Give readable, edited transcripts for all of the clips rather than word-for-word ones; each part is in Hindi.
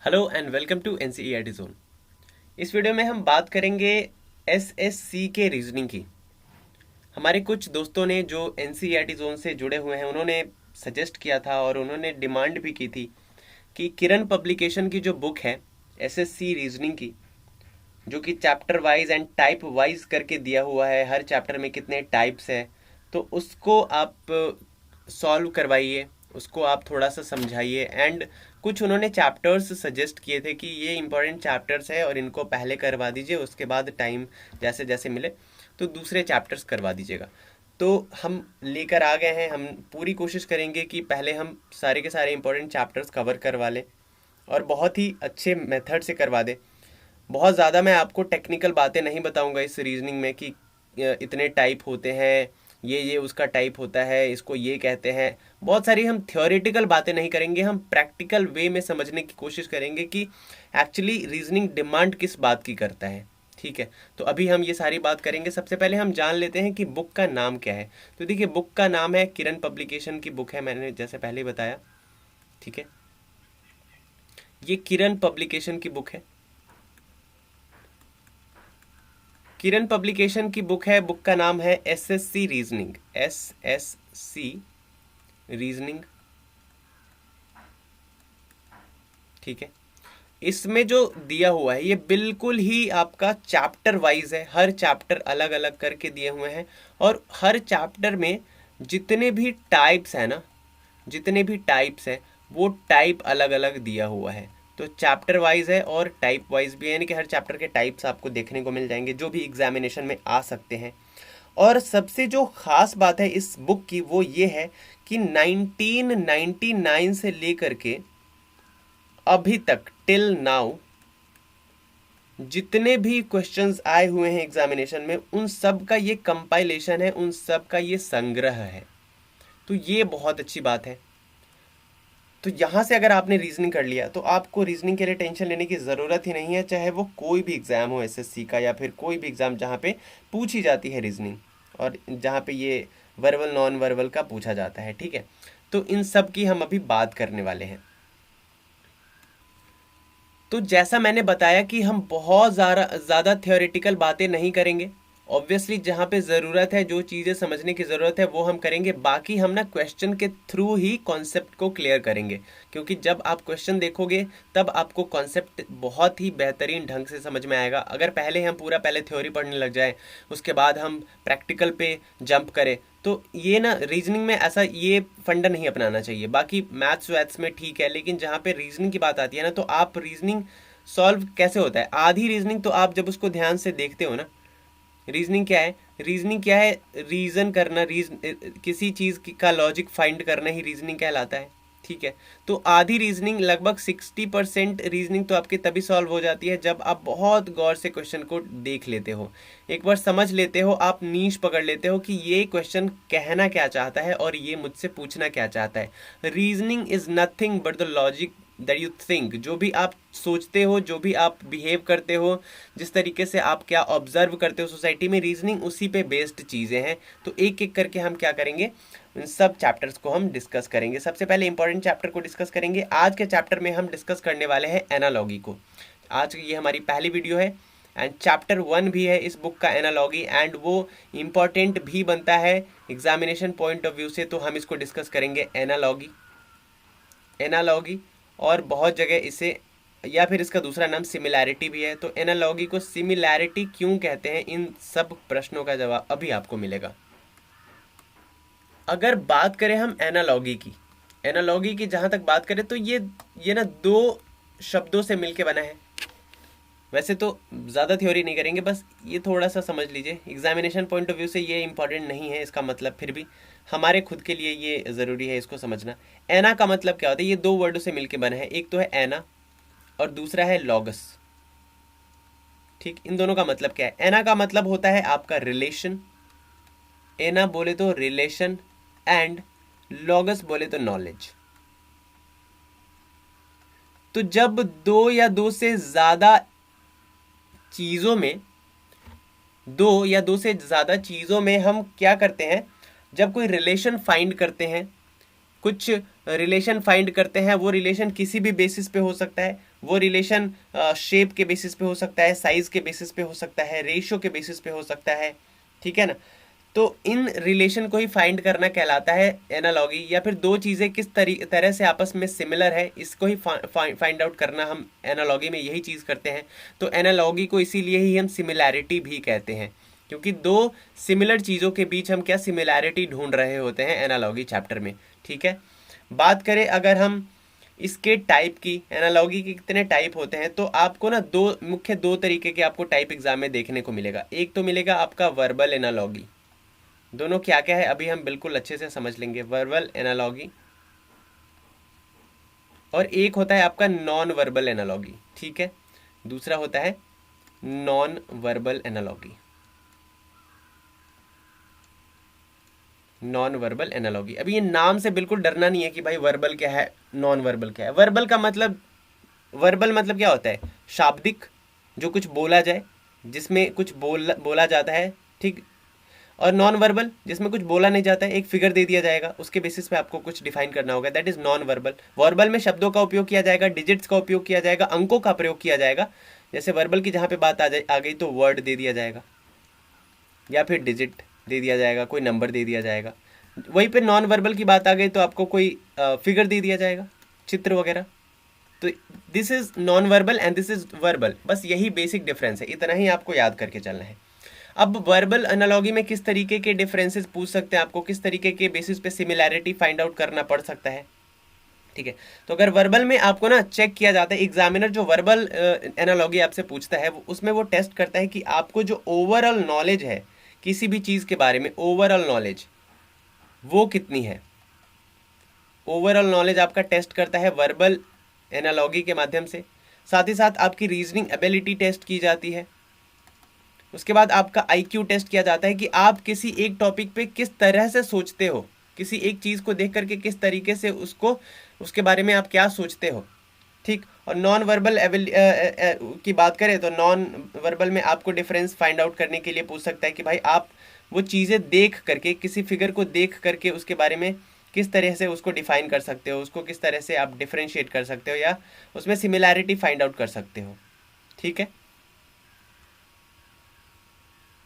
Hello and welcome to NCERT Zone. इस वीडियो में हम बात करेंगे एसएससी के रीजनिंग की। हमारे कुछ दोस्तों ने जो एनसीईआरटी जोन से जुड़े हुए हैं उन्होंने सजेस्ट किया था और उन्होंने डिमांड भी की थी कि किरण पब्लिकेशन की जो बुक है एसएससी रीजनिंग की, जो कि chapter wise and type wise करके दिया हुआ है, हर चैप्टर में कितने टाइप्स है, तो उसको आप सॉल्व करवाइए, उसको आप थोड़ा सा समझाइए। एंड कुछ उन्होंने चैप्टर्स सजेस्ट किए थे कि ये इंपॉर्टेंट चैप्टर्स है और इनको पहले करवा दीजिए, उसके बाद टाइम जैसे जैसे मिले तो दूसरे चैप्टर्स करवा दीजिएगा। तो हम लेकर आ गए हैं, हम पूरी कोशिश करेंगे कि पहले हम सारे के सारे इंपॉर्टेंट चैप्टर्स कवर करवा लें और बहुत ही अच्छे मेथड से करवा दें। बहुत ज़्यादा मैं आपको टेक्निकल बातें नहीं बताऊंगा इस रीजनिंग में कि इतने टाइप होते हैं, ये उसका टाइप होता है, इसको ये कहते हैं। बहुत सारी हम थ्योरेटिकल बातें नहीं करेंगे, हम प्रैक्टिकल वे में समझने की कोशिश करेंगे कि एक्चुअली रीजनिंग डिमांड किस बात की करता है। ठीक है, तो अभी हम ये सारी बात करेंगे। सबसे पहले हम जान लेते हैं कि बुक का नाम क्या है। तो देखिए, बुक का नाम है, किरण पब्लिकेशन की बुक है, मैंने जैसे पहले बताया। ठीक है, ये किरण पब्लिकेशन की बुक है, किरण पब्लिकेशन की बुक है। बुक का नाम है एसएससी रीजनिंग, एसएससी रीजनिंग। ठीक है, इसमें जो दिया हुआ है ये बिल्कुल ही आपका चैप्टर वाइज है, हर चैप्टर अलग अलग करके दिए हुए हैं और हर चैप्टर में जितने भी टाइप्स है ना, जितने भी टाइप्स है वो टाइप अलग अलग दिया हुआ है। तो चैप्टर वाइज है और टाइप वाइज भी है, यानी कि हर चैप्टर के टाइप्स आपको देखने को मिल जाएंगे जो भी एग्जामिनेशन में आ सकते हैं। और सबसे जो खास बात है इस बुक की वो ये है कि 1999 से लेकर के अभी तक टिल नाउ जितने भी क्वेश्चंस आए हुए हैं एग्जामिनेशन में उन सब का ये कंपाइलेशन है, उन सब का ये संग्रह है। तो ये बहुत अच्छी बात है। तो यहाँ से अगर आपने रीजनिंग कर लिया तो आपको रीजनिंग के लिए टेंशन लेने की ज़रूरत ही नहीं है, चाहे वो कोई भी एग्ज़ाम हो एसएससी का या फिर कोई भी एग्ज़ाम जहाँ पे पूछी जाती है रीजनिंग और जहाँ पे ये वर्बल नॉन वर्बल का पूछा जाता है। ठीक है, तो इन सब की हम अभी बात करने वाले हैं। तो जैसा मैंने बताया कि हम बहुत ज़्यादा थ्योरेटिकल बातें नहीं करेंगे। ऑब्वियसली जहाँ पे ज़रूरत है, जो चीज़ें समझने की ज़रूरत है वो हम करेंगे, बाकी हम ना क्वेश्चन के थ्रू ही कॉन्सेप्ट को क्लियर करेंगे। क्योंकि जब आप क्वेश्चन देखोगे तब आपको कॉन्सेप्ट बहुत ही बेहतरीन ढंग से समझ में आएगा। अगर पहले हम पहले थ्योरी पढ़ने लग जाए उसके बाद हम प्रैक्टिकल पे जंप करें तो ये ना रीजनिंग में ऐसा ये फंडा नहीं अपनाना चाहिए। बाकी मैथ्स वैथ्स में ठीक है, लेकिन जहाँ पे रीजनिंग की बात आती है ना, तो आप रीजनिंग सॉल्व कैसे होता है, आधी रीजनिंग तो आप जब उसको ध्यान से देखते हो ना, रीजनिंग क्या है, रीजनिंग क्या है, रीजन करना, किसी चीज़ का लॉजिक फाइंड करना ही रीजनिंग कहलाता है। ठीक है, तो आधी रीजनिंग, लगभग 60% रीजनिंग तो आपकी तभी सॉल्व हो जाती है जब आप बहुत गौर से क्वेश्चन को देख लेते हो, एक बार समझ लेते हो, आप नीश पकड़ लेते हो कि ये क्वेश्चन कहना क्या चाहता है और ये मुझसे पूछना क्या चाहता है। Reasoning is nothing but the logic that you think. जो भी आप सोचते हो, जो भी आप बिहेव करते हो, जिस तरीके से आप क्या ऑब्जर्व करते हो सोसाइटी में, रीजनिंग उसी पे बेस्ड चीज़ें हैं। तो एक एक करके हम क्या करेंगे, इन सब चैप्टर्स को हम डिस्कस करेंगे। सबसे पहले इंपॉर्टेंट चैप्टर को डिस्कस करेंगे। आज के चैप्टर में हम डिस्कस करने वाले हैं एनालॉगी को। आज ये हमारी पहली वीडियो है एंड चैप्टर 1 भी है इस बुक का, एनालॉगी, एंड वो इम्पॉर्टेंट भी बनता है एग्जामिनेशन पॉइंट ऑफ व्यू से। तो हम इसको डिस्कस करेंगे, एनालॉगी, एनालॉगी। और बहुत जगह इसे, या फिर इसका दूसरा नाम सिमिलैरिटी भी है। तो एनालॉगी को सिमिलैरिटी क्यों कहते हैं, इन सब प्रश्नों का जवाब अभी आपको मिलेगा। अगर बात करें हम एनालॉगी की, एनालॉगी की जहां तक बात करें तो ये ना दो शब्दों से मिलके बना है। वैसे तो ज़्यादा थ्योरी नहीं करेंगे, बस ये थोड़ा सा समझ लीजिए। एग्जामिनेशन पॉइंट ऑफ व्यू से ये इंपॉर्टेंट नहीं है इसका मतलब, फिर भी हमारे खुद के लिए ये ज़रूरी है इसको समझना। एना का मतलब क्या होता है, ये दो वर्डों से मिलके बना है, एक तो है एना और दूसरा है लॉगस। ठीक, इन दोनों का मतलब क्या है। एना का मतलब होता है आपका रिलेशन, एना बोले तो रिलेशन, एंड लॉगस बोले तो नॉलेज। तो जब दो या दो से ज़्यादा चीज़ों में, दो या दो से ज़्यादा चीज़ों में हम क्या करते हैं, जब कोई रिलेशन फाइंड करते हैं, कुछ रिलेशन फाइंड करते हैं, वो रिलेशन किसी भी बेसिस पे हो सकता है, वो रिलेशन शेप के बेसिस पे हो सकता है, साइज के बेसिस पे हो सकता है, रेशियो के बेसिस पे हो सकता है, ठीक है ना। तो इन रिलेशन को ही फाइंड करना कहलाता है एनालॉगी, या फिर दो चीज़ें किस तरह से आपस में सिमिलर है इसको ही फाइंड आउट करना हम एनालॉगी में यही चीज़ करते हैं। तो एनालॉगी को इसीलिए ही हम सिमिलैरिटी भी कहते हैं, क्योंकि दो सिमिलर चीज़ों के बीच हम क्या सिमिलैरिटी ढूंढ रहे होते हैं एनालॉगी चैप्टर में, ठीक है। बात करें अगर हम इसके टाइप की, एनालॉगी के कितने टाइप होते हैं, तो आपको ना दो तरीके के आपको टाइप एग्जाम में देखने को मिलेगा। एक तो मिलेगा आपका वर्बल एनालॉगी, दोनों क्या क्या है अभी हम बिल्कुल अच्छे से समझ लेंगे, वर्बल एनालॉगी, और एक होता है आपका नॉन वर्बल एनालॉगी, ठीक है। दूसरा होता है non verbal analogy, non verbal analogy. अभी ये नाम से बिल्कुल डरना नहीं है कि भाई वर्बल क्या है, नॉन वर्बल क्या है। वर्बल का मतलब, वर्बल मतलब क्या होता है, शाब्दिक, जो कुछ बोला जाए, जिसमें कुछ बोला जाता है, ठीक। और नॉन वर्बल जिसमें कुछ बोला नहीं जाता है, एक फिगर दे दिया जाएगा, उसके बेसिस पे आपको कुछ डिफाइन करना होगा, that is non verbal. Verbal में शब्दों का उपयोग किया जाएगा, डिजिट्स का उपयोग किया जाएगा, अंकों का प्रयोग किया जाएगा। जैसे वर्बल की जहाँ पे बात आ गई तो वर्ड दे दिया जाएगा, या फिर डिजिट दे दिया जाएगा, कोई नंबर दे दिया जाएगा। वहीं पे नॉन वर्बल की बात आ गई तो आपको कोई फिगर दे दिया जाएगा, चित्र वगैरह। तो this is non verbal and this is verbal, बस यही बेसिक डिफरेंस है, इतना ही आपको याद करके चलना है। अब वर्बल एनालॉगी में किस तरीके के डिफरेंसेस पूछ सकते हैं आपको, किस तरीके के बेसिस पे सिमिलैरिटी फाइंड आउट करना पड़ सकता है, ठीक है। तो अगर वर्बल में आपको ना चेक किया जाता है, एग्जामिनर जो वर्बल एनालॉगी आपसे पूछता है उसमें वो टेस्ट करता है कि आपको जो ओवरऑल नॉलेज है किसी भी चीज़ के बारे में, ओवरऑल नॉलेज वो कितनी है। ओवरऑल नॉलेज आपका टेस्ट करता है वर्बल एनालॉगी के माध्यम से। साथ ही साथ आपकी रीजनिंग एबिलिटी टेस्ट की जाती है। उसके बाद आपका आईक्यू टेस्ट किया जाता है कि आप किसी एक टॉपिक पे किस तरह से सोचते हो, किसी एक चीज़ को देख करके किस तरीके से उसके बारे में आप क्या सोचते हो, ठीक। और नॉन वर्बल की बात करें तो नॉन वर्बल में आपको डिफरेंस फाइंड आउट करने के लिए पूछ सकता है कि भाई आप वो चीज़ें देख करके, किसी फिगर को देख करके उसके बारे में किस तरह से उसको डिफाइन कर सकते हो, उसको किस तरह से आप डिफरेंशिएट कर सकते हो, या उसमें सिमिलैरिटी फाइंड आउट कर सकते हो, ठीक है।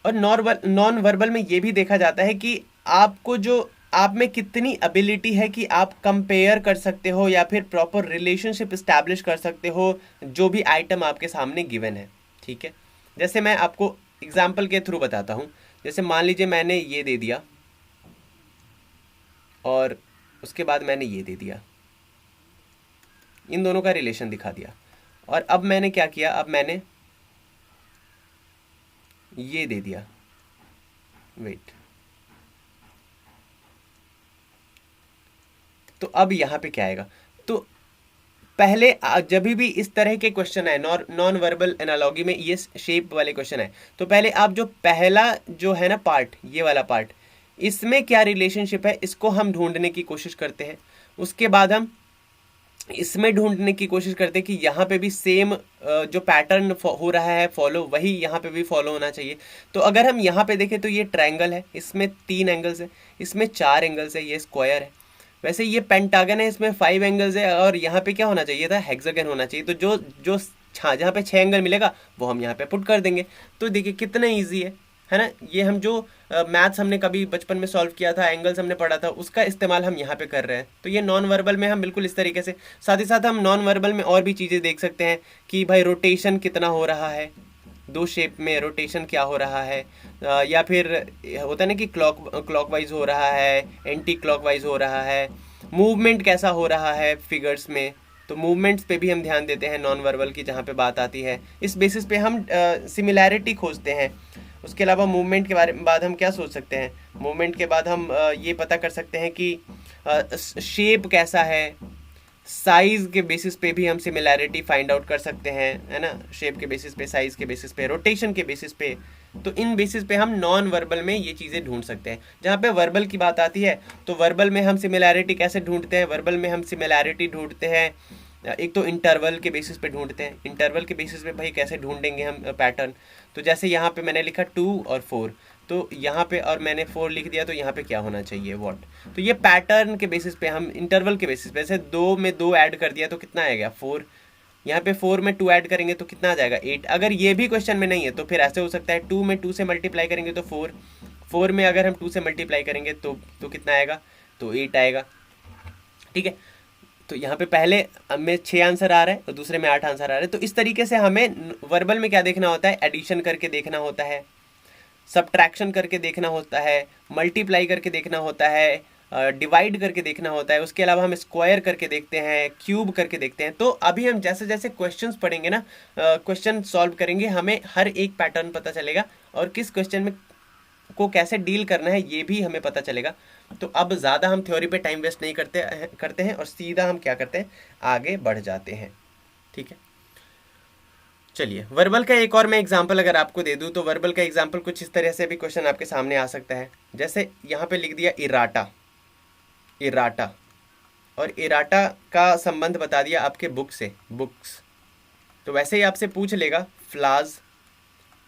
और नॉन वर्बल में ये भी देखा जाता है कि आपको जो आप में कितनी एबिलिटी है कि आप कंपेयर कर सकते हो या फिर प्रॉपर रिलेशनशिप इस्टेब्लिश कर सकते हो जो भी आइटम आपके सामने गिवन है, ठीक है। जैसे मैं आपको एग्जाम्पल के थ्रू बताता हूँ। जैसे मान लीजिए मैंने ये दे दिया और उसके बाद मैंने ये दे दिया, इन दोनों का रिलेशन दिखा दिया। और अब मैंने क्या किया, अब मैंने ये दे दिया, वेट। तो अब यहाँ पे क्या आएगा, तो पहले जब भी इस तरह के क्वेश्चन है नॉन वर्बल एनालॉगी में, ये शेप वाले क्वेश्चन है, तो पहले आप जो पहला जो है ना पार्ट, ये वाला पार्ट, इसमें क्या रिलेशनशिप है इसको हम ढूंढने की कोशिश करते हैं। उसके बाद हम इसमें ढूंढने की कोशिश करते हैं कि यहाँ पे भी सेम जो पैटर्न हो रहा है फॉलो, वही यहाँ पे भी फॉलो होना चाहिए। तो अगर हम यहाँ पे देखें तो ये ट्रायंगल है, इसमें 3 एंगल्स है, इसमें 4 एंगल्स है, ये स्क्वायर है। वैसे ये पेंटागन है, इसमें 5 एंगल्स है, और यहाँ पे क्या होना चाहिए था, हेक्सागन होना चाहिए। तो जो जहाँ पे 6 एंगल मिलेगा वो हम यहाँ पे पुट कर देंगे। तो देखिए कितना ईजी है ना। ये हम जो मैथ्स हमने कभी बचपन में सॉल्व किया था, एंगल्स हमने पढ़ा था, उसका इस्तेमाल हम यहाँ पे कर रहे हैं। तो ये नॉन वर्बल में हम बिल्कुल इस तरीके से, साथ ही साथ हम नॉन वर्बल में और भी चीज़ें देख सकते हैं कि भाई रोटेशन कितना हो रहा है, दो शेप में रोटेशन क्या हो रहा है, या फिर होता है ना कि क्लॉकवाइज हो रहा है, एंटी क्लॉकवाइज हो रहा है, मूवमेंट कैसा हो रहा है फिगर्स में। तो मूवमेंट्स पे भी हम ध्यान देते हैं नॉन वर्बल की जहाँ पे बात आती है, इस बेसिस पे हम सिमिलैरिटी खोजते हैं। उसके अलावा मूवमेंट के बारे में बाद हम क्या सोच सकते हैं, मूवमेंट के बाद हम ये पता कर सकते हैं कि शेप कैसा है, साइज़ के बेसिस पे भी हम सिमिलैरिटी फाइंड आउट कर सकते हैं, है ना। शेप के बेसिस पे, साइज़ के बेसिस पे, रोटेशन के बेसिस पे। तो इन बेसिस पे हम नॉन वर्बल में ये चीज़ें ढूंढ सकते हैं। जहाँ पे वर्बल की बात आती है तो वर्बल में हम सिमिलैरिटी कैसे ढूंढते हैं, वर्बल में हम सिमिलैरिटी ढूंढते हैं एक तो इंटरवल के बेसिस पे ढूंढते हैं। इंटरवल के बेसिस पे भाई कैसे ढूंढेंगे हम पैटर्न, तो जैसे यहाँ पे मैंने लिखा 2 और 4, तो यहाँ पे, और मैंने 4 लिख दिया, तो यहाँ पे क्या होना चाहिए, व्हाट। तो ये पैटर्न के बेसिस पे, हम इंटरवल के बेसिस पे, जैसे 2 में 2 ऐड कर दिया तो कितना आएगा 4, यहाँ पे 4 में 2 ऐड करेंगे तो कितना आ जाएगा 8। अगर ये भी क्वेश्चन में नहीं है तो फिर ऐसे हो सकता है 2 में 2 से मल्टीप्लाई करेंगे तो 4, 4 में अगर हम 2 से मल्टीप्लाई करेंगे तो कितना आएगा, तो 8 आएगा। ठीक है, तो यहाँ पे पहले में 6 आंसर आ रहा है और दूसरे में 8 आंसर आ रहा है। तो इस तरीके से हमें वर्बल में क्या देखना होता है, एडिशन करके देखना होता है, सब्ट्रैक्शन करके देखना होता है, मल्टीप्लाई करके देखना होता है, डिवाइड करके देखना होता है। उसके अलावा हम स्क्वायर करके देखते हैं, क्यूब करके देखते हैं। तो अभी हम जैसे जैसे क्वेश्चंस पढ़ेंगे ना, क्वेश्चन सॉल्व करेंगे, हमें हर एक पैटर्न पता चलेगा और किस क्वेश्चन में को कैसे डील करना है ये भी हमें पता चलेगा। तो अब ज़्यादा हम थ्योरी पे टाइम वेस्ट नहीं करते हैं और सीधा हम क्या करते हैं, आगे बढ़ जाते हैं। ठीक है, चलिए वर्बल का एक और मैं एग्जांपल अगर आपको दे दूं, तो वर्बल का एग्जांपल कुछ इस तरह से भी क्वेश्चन आपके सामने आ सकता है। जैसे यहाँ पे लिख दिया इराटा, इराटा, और इराटा का संबंध बता दिया आपके बुक से, बुक्स। तो वैसे ही आपसे पूछ लेगा फ्लाज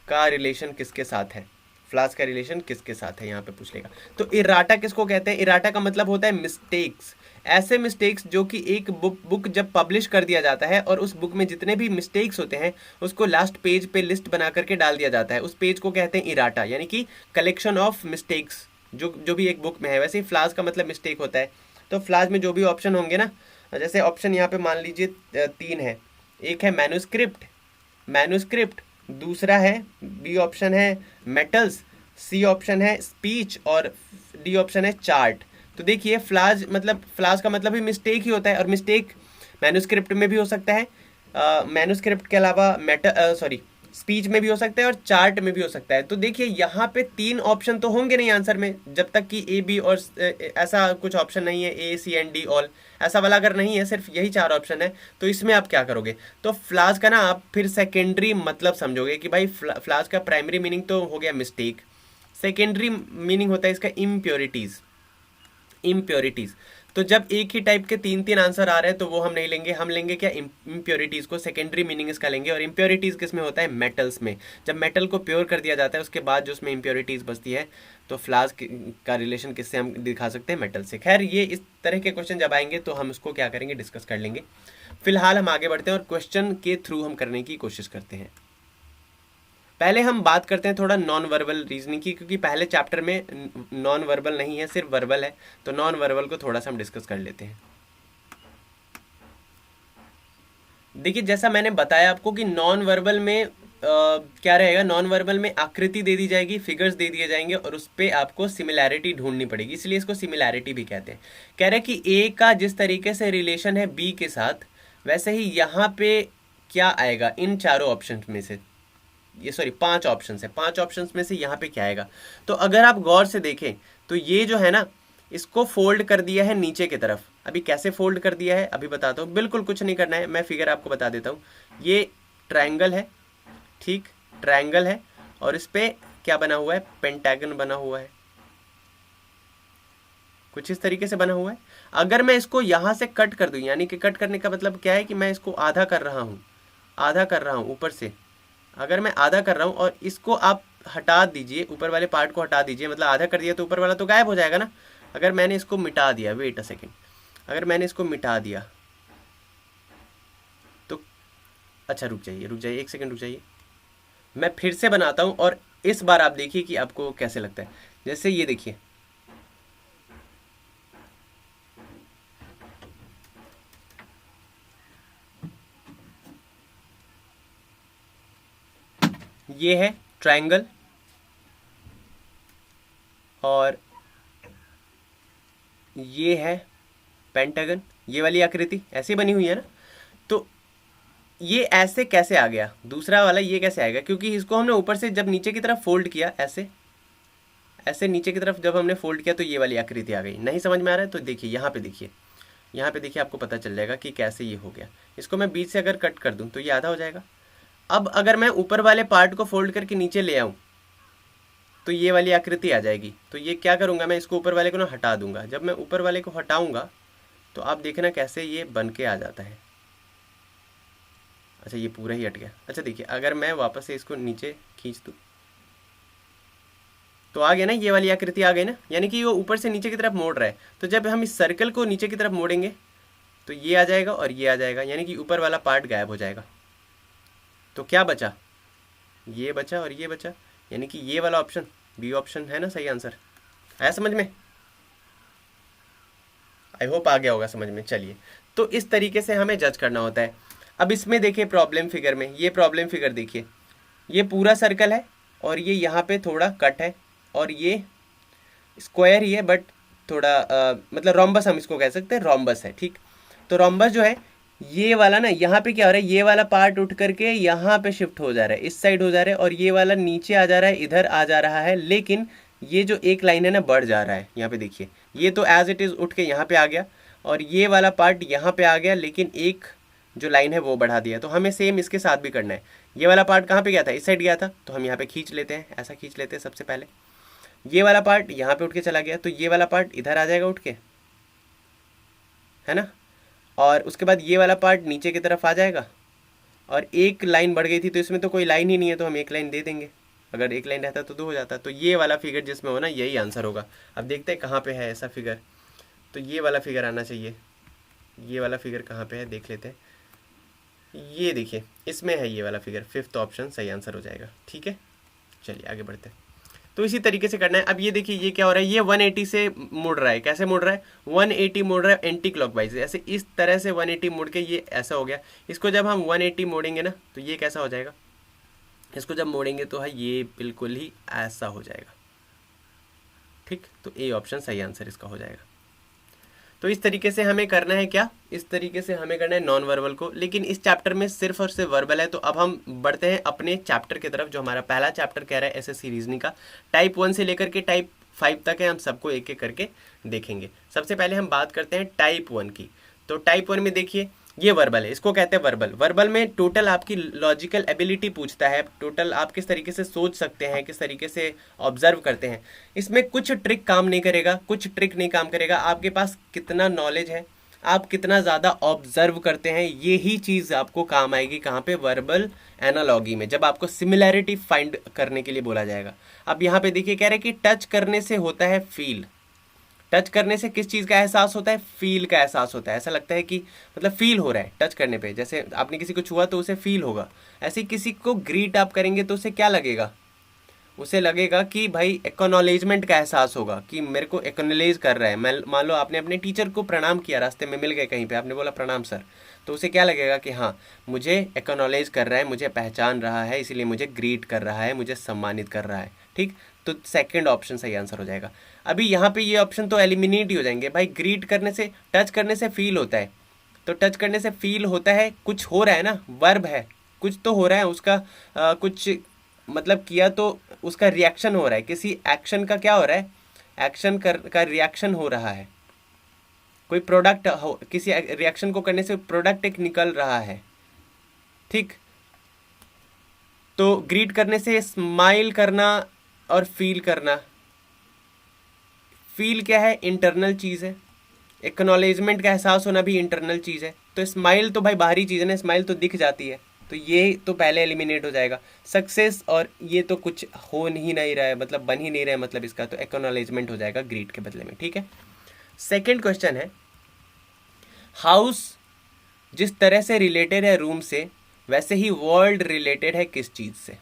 का रिलेशन किसके साथ है, फ्लाज का रिलेशन किसके साथ है, यहाँ पे पूछ लेगा। तो इराटा किसको कहते हैं, इराटा का मतलब होता है मिस्टेक्स, ऐसे मिस्टेक्स जो कि एक बुक जब पब्लिश कर दिया जाता है और उस बुक में जितने भी मिस्टेक्स होते हैं उसको लास्ट पेज पे लिस्ट बना करके डाल दिया जाता है, उस पेज को कहते हैं इराटा, यानी कि कलेक्शन ऑफ मिस्टेक्स जो भी एक बुक में है। वैसे ही फ्लाज का मतलब मिस्टेक होता है। तो फ्लाज में जो भी ऑप्शन होंगे ना, जैसे ऑप्शन यहाँ पे मान लीजिए 3 है, एक है मैन्युस्क्रिप्ट, मैन्युस्क्रिप्ट, दूसरा है बी ऑप्शन है मेटल्स, सी ऑप्शन है स्पीच और डी ऑप्शन है चार्ट। तो देखिए फ्लाज का मतलब भी मिस्टेक ही होता है, और मिस्टेक मैन्युस्क्रिप्ट में भी हो सकता है, मैन्युस्क्रिप्ट के अलावा स्पीच में भी हो सकता है और चार्ट में भी हो सकता है। तो देखिए यहाँ पे 3 ऑप्शन तो होंगे नहीं आंसर में, जब तक कि ए बी और ऐसा कुछ ऑप्शन नहीं है, ए सी एंड डी ऑल ऐसा वाला अगर नहीं है, सिर्फ यही 4 ऑप्शन है। तो इसमें आप क्या करोगे, तो फ्लाज का ना आप फिर सेकेंडरी मतलब समझोगे कि भाई फ्लाज का प्राइमरी मीनिंग तो हो गया मिस्टेक, सेकेंडरी मीनिंग होता है इसका इम्प्योरिटीज, इम्प्योरिटीज। तो जब एक ही टाइप के 3 आंसर आ रहे हैं तो वो हम नहीं लेंगे, हम लेंगे क्या, इम्प्योरिटीज को, सेकेंडरी मीनिंग इसका लेंगे। और इम्प्योरिटीज किस में होता है, मेटल्स में। जब मेटल को प्योर कर दिया जाता है उसके बाद जो उसमें इम्प्योरिटीज बचती है, तो फ्लाज का रिलेशन किससे हम दिखा सकते हैं, मेटल से। खैर ये इस तरह के क्वेश्चन जब आएंगे तो हम उसको क्या करेंगे, डिस्कस कर लेंगे। फिलहाल हम आगे बढ़ते हैं और क्वेश्चन के थ्रू हम करने की कोशिश करते हैं। पहले हम बात करते हैं थोड़ा नॉन वर्बल रीजनिंग की, क्योंकि पहले चैप्टर में नॉन वर्बल नहीं है, सिर्फ वर्बल है। तो नॉन वर्बल को थोड़ा सा हम डिस्कस कर लेते हैं। देखिए जैसा मैंने बताया आपको कि नॉन वर्बल में क्या रहेगा, नॉन वर्बल में आकृति दे दी जाएगी, फिगर्स दे दिए जाएंगे और उस पर आपको सिमिलैरिटी ढूंढनी पड़ेगी, इसलिए इसको सिमिलैरिटी भी कहते हैं। कह रहे हैं कि ए का जिस तरीके से रिलेशन है बी के साथ, वैसे ही यहाँ पे क्या आएगा इन चारों ऑप्शन में से, ये 5 ऑप्शन है, 5 ऑप्शन में से यहाँ पे क्या आएगा। तो अगर आप गौर से देखें तो ये जो है ना, इसको फोल्ड कर दिया है नीचे की तरफ। अभी कैसे फोल्ड कर दिया है अभी बताता हूँ, बिल्कुल कुछ नहीं करना है, मैं फिगर आपको बता देता हूँ। ये ट्रायंगल है, ठीक, ट्रायंगल है, और इस पे क्या बना हुआ है, पेंटागन बना हुआ है, कुछ इस तरीके से बना हुआ है। अगर मैं इसको यहाँ से कट कर दूँ, यानी कि कट करने का मतलब क्या है कि मैं इसको आधा कर रहा हूँ, आधा कर रहा हूँ ऊपर से। अगर मैं आधा कर रहा हूँ और इसको आप हटा दीजिए, ऊपर वाले पार्ट को हटा दीजिए, मतलब आधा कर दिया तो ऊपर वाला तो गायब हो जाएगा ना। अगर मैंने इसको मिटा दिया, वेट अ सेकेंड, अगर मैंने इसको मिटा दिया तो, अच्छा रुक जाइए 1 सेकेंड रुक जाइए, मैं फिर से बनाता हूँ और इस बार आप देखिए कि आपको कैसे लगता है। जैसे ये देखिए, ये है ट्रायंगल और ये है पेंटागन, ये वाली आकृति ऐसे बनी हुई है ना। तो ये ऐसे कैसे आ गया, दूसरा वाला ये कैसे आएगा, क्योंकि इसको हमने ऊपर से जब नीचे की तरफ फोल्ड किया, ऐसे ऐसे नीचे की तरफ जब हमने फोल्ड किया तो ये वाली आकृति आ गई। नहीं समझ में आ रहा है तो देखिए यहाँ पे, देखिए यहाँ पे देखिए, आपको पता चल जाएगा कि कैसे ये हो गया। इसको मैं बीच से अगर कट कर दूँ तो ये आधा हो जाएगा। अब अगर मैं ऊपर वाले पार्ट को फोल्ड करके नीचे ले आऊँ तो ये वाली आकृति आ जाएगी। तो ये क्या करूँगा, मैं इसको ऊपर वाले को ना हटा दूंगा। जब मैं ऊपर वाले को हटाऊंगा तो आप देखना कैसे ये बन के आ जाता है। अच्छा ये पूरा ही हट गया। अच्छा देखिए, अगर मैं वापस से इसको नीचे खींच दूँ, तो आ गया ना, ये वाली आकृति आ गई ना, यानी कि वो ऊपर से नीचे की तरफ मोड़ रहा है। तो जब हम इस सर्कल को नीचे की तरफ मोड़ेंगे तो ये आ जाएगा और ये आ जाएगा, यानी कि ऊपर वाला पार्ट गायब हो जाएगा। तो क्या बचा, ये बचा और ये बचा, यानी कि ये वाला ऑप्शन, बी ऑप्शन है ना सही आंसर। आया समझ में? आई होप आ गया होगा समझ में। चलिए, तो इस तरीके से हमें जज करना होता है। अब इसमें देखिए प्रॉब्लम फिगर में, ये प्रॉब्लम फिगर देखिए, ये पूरा सर्कल है और ये यहाँ पे थोड़ा कट है और ये स्क्वायर ही है बट थोड़ा मतलब रोम्बस हम इसको कह सकते हैं, रोम्बस है, ठीक। तो रोम्बस जो है ये वाला ना, यहाँ पे क्या हो रहा है, ये वाला पार्ट उठ करके यहाँ पे शिफ्ट हो जा रहा है, इस साइड हो जा रहा है, और ये वाला नीचे आ जा रहा है, इधर आ जा रहा है। लेकिन ये जो एक लाइन है ना बढ़ जा रहा है, यहाँ पे देखिए, ये तो एज इट इज़ उठ के यहाँ पे आ गया और ये वाला पार्ट यहाँ पे आ गया, लेकिन एक जो लाइन है वो बढ़ा दिया। तो हमें सेम इसके साथ भी करना है। ये वाला पार्ट कहाँ पे गया था, इस साइड गया था, तो हम यहाँ पे खींच लेते हैं, ऐसा खींच लेते हैं सबसे पहले। ये वाला पार्ट यहाँ पे उठ के चला गया, तो ये वाला पार्ट इधर आ जाएगा उठ के, है ना। और उसके बाद ये वाला पार्ट नीचे की तरफ आ जाएगा और एक लाइन बढ़ गई थी, तो इसमें तो कोई लाइन ही नहीं है, तो हम एक लाइन दे देंगे। अगर एक लाइन रहता तो दो हो जाता। तो ये वाला फिगर जिसमें हो ना, यही आंसर होगा। अब देखते हैं कहाँ पे है ऐसा फिगर। तो ये वाला फिगर आना चाहिए। ये वाला फिगर कहाँ पे है देख लेते हैं। ये देखिए इसमें है ये वाला फिगर, फिफ्थ ऑप्शन सही आंसर हो जाएगा। ठीक है, चलिए आगे बढ़ते हैं। तो इसी तरीके से करना है। अब ये देखिए ये क्या हो रहा है, ये 180 से मुड़ रहा है। कैसे मुड़ रहा है, 180 मुड़ रहा है एंटी क्लॉकवाइज, ऐसे इस तरह से 180 मुड़ के ये ऐसा हो गया। इसको जब हम 180 मोड़ेंगे ना तो ये कैसा हो जाएगा, इसको जब मोड़ेंगे तो है ये बिल्कुल ही ऐसा हो जाएगा। ठीक, तो ए ऑप्शन सही आंसर इसका हो जाएगा। तो इस तरीके से हमें करना है क्या, इस तरीके से हमें करना है नॉन वर्बल को। लेकिन इस चैप्टर में सिर्फ और सिर्फ वर्बल है। तो अब हम बढ़ते हैं अपने चैप्टर की तरफ, जो हमारा पहला चैप्टर कह रहा है एसएससी रीजनिंग का। टाइप 1 से लेकर के टाइप 5 तक है, हम सबको एक एक करके देखेंगे। सबसे पहले हम बात करते हैं टाइप 1 की। तो टाइप 1 में देखिए ये वर्बल है, इसको कहते हैं वर्बल। वर्बल में टोटल आपकी लॉजिकल एबिलिटी पूछता है, टोटल आप किस तरीके से सोच सकते हैं, किस तरीके से ऑब्जर्व करते हैं। इसमें कुछ ट्रिक काम नहीं करेगा, कुछ ट्रिक नहीं काम करेगा। आपके पास कितना नॉलेज है, आप कितना ज़्यादा ऑब्जर्व करते हैं, ये ही चीज़ आपको काम आएगी। कहाँ पे, वर्बल एनालॉगी में, जब आपको सिमिलैरिटी फाइंड करने के लिए बोला जाएगा। अब यहाँ पे देखिए कह रहे हैं कि टच करने से होता है फील। टच करने से किस चीज़ का एहसास होता है, फील का एहसास होता है। ऐसा लगता है कि मतलब फील हो रहा है टच करने पे, जैसे आपने किसी को छुआ तो उसे फील होगा। ऐसे किसी को ग्रीट आप करेंगे तो उसे क्या लगेगा, उसे लगेगा कि भाई एक्नॉलेजमेंट का एहसास होगा कि मेरे को एक्नॉलेज कर रहा है। मान लो आपने अपने टीचर को प्रणाम किया, रास्ते में मिल गए कहीं पे, आपने बोला प्रणाम सर, तो उसे क्या लगेगा कि हाँ मुझे एक्नॉलेज कर रहा है, मुझे पहचान रहा है, इसीलिए मुझे ग्रीट कर रहा है, मुझे सम्मानित कर रहा है। ठीक, तो सेकंड ऑप्शन सही आंसर हो जाएगा। अभी यहाँ पे ये ऑप्शन तो एलिमिनेट ही हो जाएंगे भाई। ग्रीट करने से, टच करने से फील होता है, तो टच करने से फील होता है, कुछ हो रहा है ना, वर्ब है, कुछ तो हो रहा है उसका, कुछ मतलब किया तो उसका रिएक्शन हो रहा है, किसी एक्शन का क्या हो रहा है, एक्शन का रिएक्शन हो रहा है। कोई प्रोडक्ट हो, किसी रिएक्शन को करने से प्रोडक्ट एक निकल रहा है। ठीक, तो ग्रीट करने से स्माइल करना और फील करना। फील क्या है, इंटरनल चीज़ है। एक्नॉलेजमेंट का एहसास होना भी इंटरनल चीज़ है। तो स्माइल तो भाई बाहरी चीज़ है ना, स्माइल तो दिख जाती है, तो ये तो पहले एलिमिनेट हो जाएगा। सक्सेस और ये तो कुछ हो ही नहीं रहा है, मतलब बन ही नहीं रहा है, मतलब इसका तो एक्नॉलेजमेंट हो जाएगा ग्रीट के बदले में। ठीक है, सेकेंड क्वेश्चन है, हाउस जिस तरह से रिलेटेड है रूम से, वैसे ही वर्ल्ड रिलेटेड है किस चीज़ से।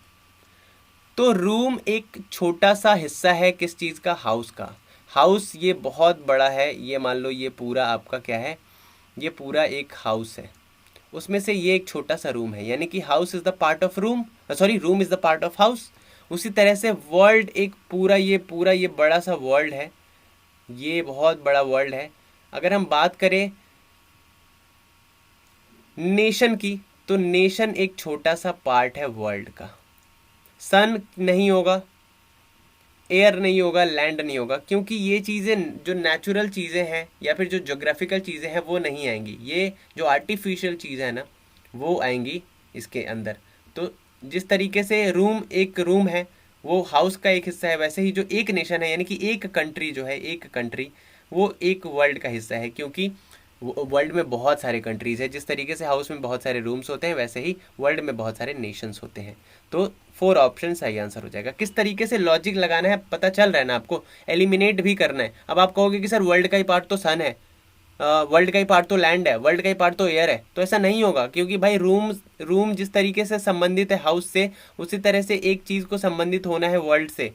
तो रूम एक छोटा सा हिस्सा है किस चीज़ का, हाउस का। हाउस ये बहुत बड़ा है, ये मान लो ये पूरा आपका क्या है, ये पूरा एक हाउस है, उसमें से ये एक छोटा सा रूम है, यानी कि house is the part of room, sorry room is the part of house. उसी तरह से वर्ल्ड एक पूरा ये बड़ा सा वर्ल्ड है, ये बहुत बड़ा वर्ल्ड है। अगर हम बात करें नेशन की, तो नेशन एक छोटा सा पार्ट है वर्ल्ड का। सन नहीं होगा, एयर नहीं होगा, लैंड नहीं होगा, क्योंकि ये चीज़ें जो नेचुरल चीज़ें हैं या फिर जो जोग्राफिकल चीज़ें हैं वो नहीं आएंगी। ये जो आर्टिफिशियल चीज़ है ना वो आएंगी इसके अंदर। तो जिस तरीके से रूम एक रूम है, वो हाउस का एक हिस्सा है, वैसे ही जो एक नेशन है यानी कि एक कंट्री जो है, एक कंट्री वो एक वर्ल्ड का हिस्सा है, क्योंकि वर्ल्ड में बहुत सारे कंट्रीज है, जिस तरीके से हाउस में बहुत सारे रूम्स होते हैं वैसे ही वर्ल्ड में बहुत सारे नेशंस होते हैं। तो 4 ऑप्शन सही आंसर हो जाएगा। किस तरीके से लॉजिक लगाना है पता चल रहा है ना आपको, एलिमिनेट भी करना है। अब आप कहोगे कि सर वर्ल्ड का ही पार्ट तो सन है, वर्ल्ड का ही पार्ट तो लैंड है, वर्ल्ड का ही पार्ट तो एयर है, तो ऐसा नहीं होगा, क्योंकि भाई रूम जिस तरीके से संबंधित है हाउस से, उसी तरह से एक चीज़ को संबंधित होना है वर्ल्ड से।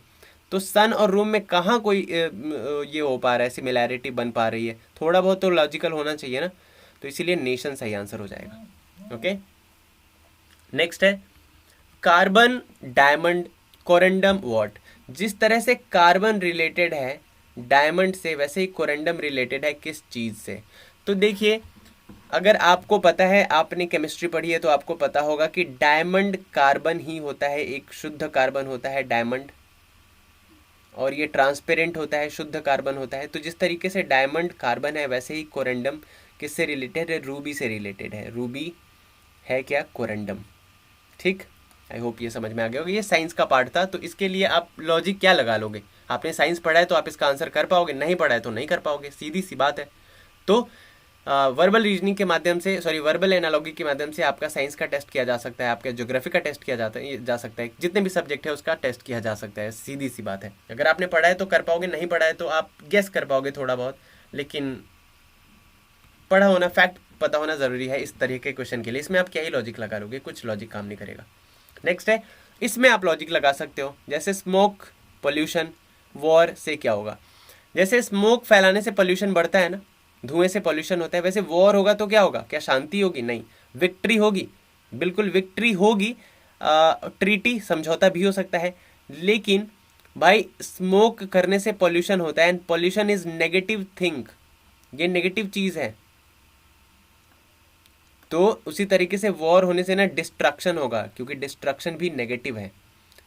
तो सन और रूम में कहाँ कोई ये हो पा रहा है, सिमिलैरिटी बन पा रही है, थोड़ा बहुत तो लॉजिकल होना चाहिए ना। तो इसीलिए नेशन सही आंसर हो जाएगा। ओके, नेक्स्ट है कार्बन, डायमंड, कोरेंडम, वॉट। जिस तरह से कार्बन रिलेटेड है डायमंड से, वैसे ही कोरेंडम रिलेटेड है किस चीज़ से। तो देखिए, अगर आपको पता है, आपने केमिस्ट्री पढ़ी है तो आपको पता होगा कि डायमंड कार्बन ही होता है, एक शुद्ध कार्बन होता है डायमंड, और ये ट्रांसपेरेंट होता है, शुद्ध कार्बन होता है। तो जिस तरीके से डायमंड कार्बन है, वैसे ही कोरेंडम किससे रिलेटेड है, रूबी से रिलेटेड है। रूबी है क्या, कोरेंडम। ठीक, आई होप ये समझ में आ गया होगा। ये साइंस का पार्ट था, तो इसके लिए आप लॉजिक क्या लगा लोगे, आपने साइंस पढ़ा है तो आप इसका आंसर कर पाओगे, नहीं पढ़ा है तो नहीं कर पाओगे, सीधी सी बात है। तो वर्बल रीजनिंग के माध्यम से, सॉरी वर्बल एनालॉगी के माध्यम से आपका साइंस का टेस्ट किया जा सकता है, आपका ज्योग्राफी का टेस्ट किया जा सकता है, जितने भी सब्जेक्ट है उसका टेस्ट किया जा सकता है, सीधी सी बात है। अगर आपने पढ़ा है तो कर पाओगे, नहीं पढ़ा है तो आप गेस कर पाओगे थोड़ा बहुत, लेकिन पढ़ा होना, फैक्ट पता होना ज़रूरी है इस तरह के क्वेश्चन के लिए। इसमें आप क्या ही लॉजिक लगा लोगे, कुछ लॉजिक काम नहीं करेगा। नेक्स्ट है, इसमें आप लॉजिक लगा सकते हो, जैसे स्मोक, पोल्यूशन, वॉर से क्या होगा। जैसे स्मोक फैलाने से पोल्यूशन बढ़ता है ना, धुएं से पोल्यूशन होता है, वैसे वॉर होगा तो क्या होगा, क्या शांति होगी, नहीं, विक्ट्री होगी, बिल्कुल विक्ट्री होगी। ट्रीटी, समझौता भी हो सकता है, लेकिन भाई स्मोक करने से पोल्यूशन होता है, and pollution is negative thing, ये नेगेटिव चीज़ है। तो उसी तरीके से वॉर होने से ना डिस्ट्रक्शन होगा, क्योंकि डिस्ट्रक्शन भी नेगेटिव है,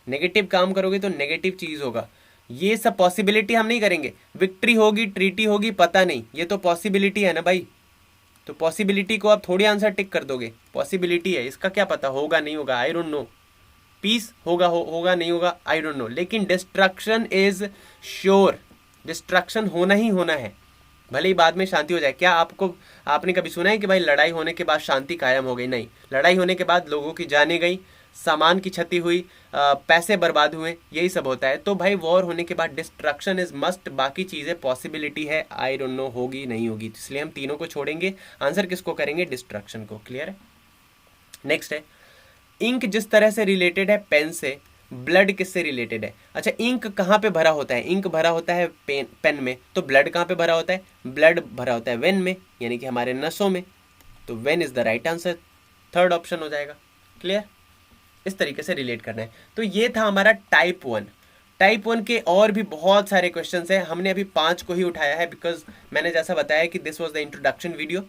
नेगेटिव काम करोगे तो नेगेटिव चीज़ होगा। ये सब पॉसिबिलिटी हम नहीं करेंगे, विक्ट्री होगी, ट्रीटी होगी, पता नहीं, ये तो पॉसिबिलिटी है ना भाई। तो पॉसिबिलिटी को आप थोड़ी आंसर टिक कर दोगे, पॉसिबिलिटी है, इसका क्या पता होगा नहीं होगा, आई डोंट नो। पीस होगा होगा नहीं होगा, आई डोंट नो, लेकिन डिस्ट्रक्शन इज श्योर, डिस्ट्रक्शन होना ही होना है, भले ही बाद में शांति हो जाए। क्या आपने कभी सुना है कि भाई लड़ाई होने के बाद शांति कायम हो गई, नहीं, लड़ाई होने के बाद लोगों की जानें गई, सामान की क्षति हुई, पैसे बर्बाद हुए, यही सब होता है। तो भाई वॉर होने के बाद डिस्ट्रक्शन इज मस्ट, बाकी चीज़ें पॉसिबिलिटी है, आई डोंट नो होगी नहीं होगी, इसलिए हम तीनों को छोड़ेंगे, आंसर किसको करेंगे, डिस्ट्रक्शन को। क्लियर है। नेक्स्ट है, इंक जिस तरह से रिलेटेड है पेन से, ब्लड किससे रिलेटेड है। अच्छा, इंक कहाँ पे भरा होता है, इंक भरा होता है पेन में, तो ब्लड कहाँ पे भरा होता है, ब्लड भरा होता है वेन में, यानी कि हमारे नसों में, तो when is the right answer, third option हो जाएगा। क्लियर, इस तरीके से रिलेट करना है। तो ये था हमारा टाइप 1। टाइप 1 के और भी बहुत सारे क्वेश्चंस हैं, हमने अभी 5 को ही उठाया है, बिकॉज मैंने जैसा बताया कि this was the introduction video.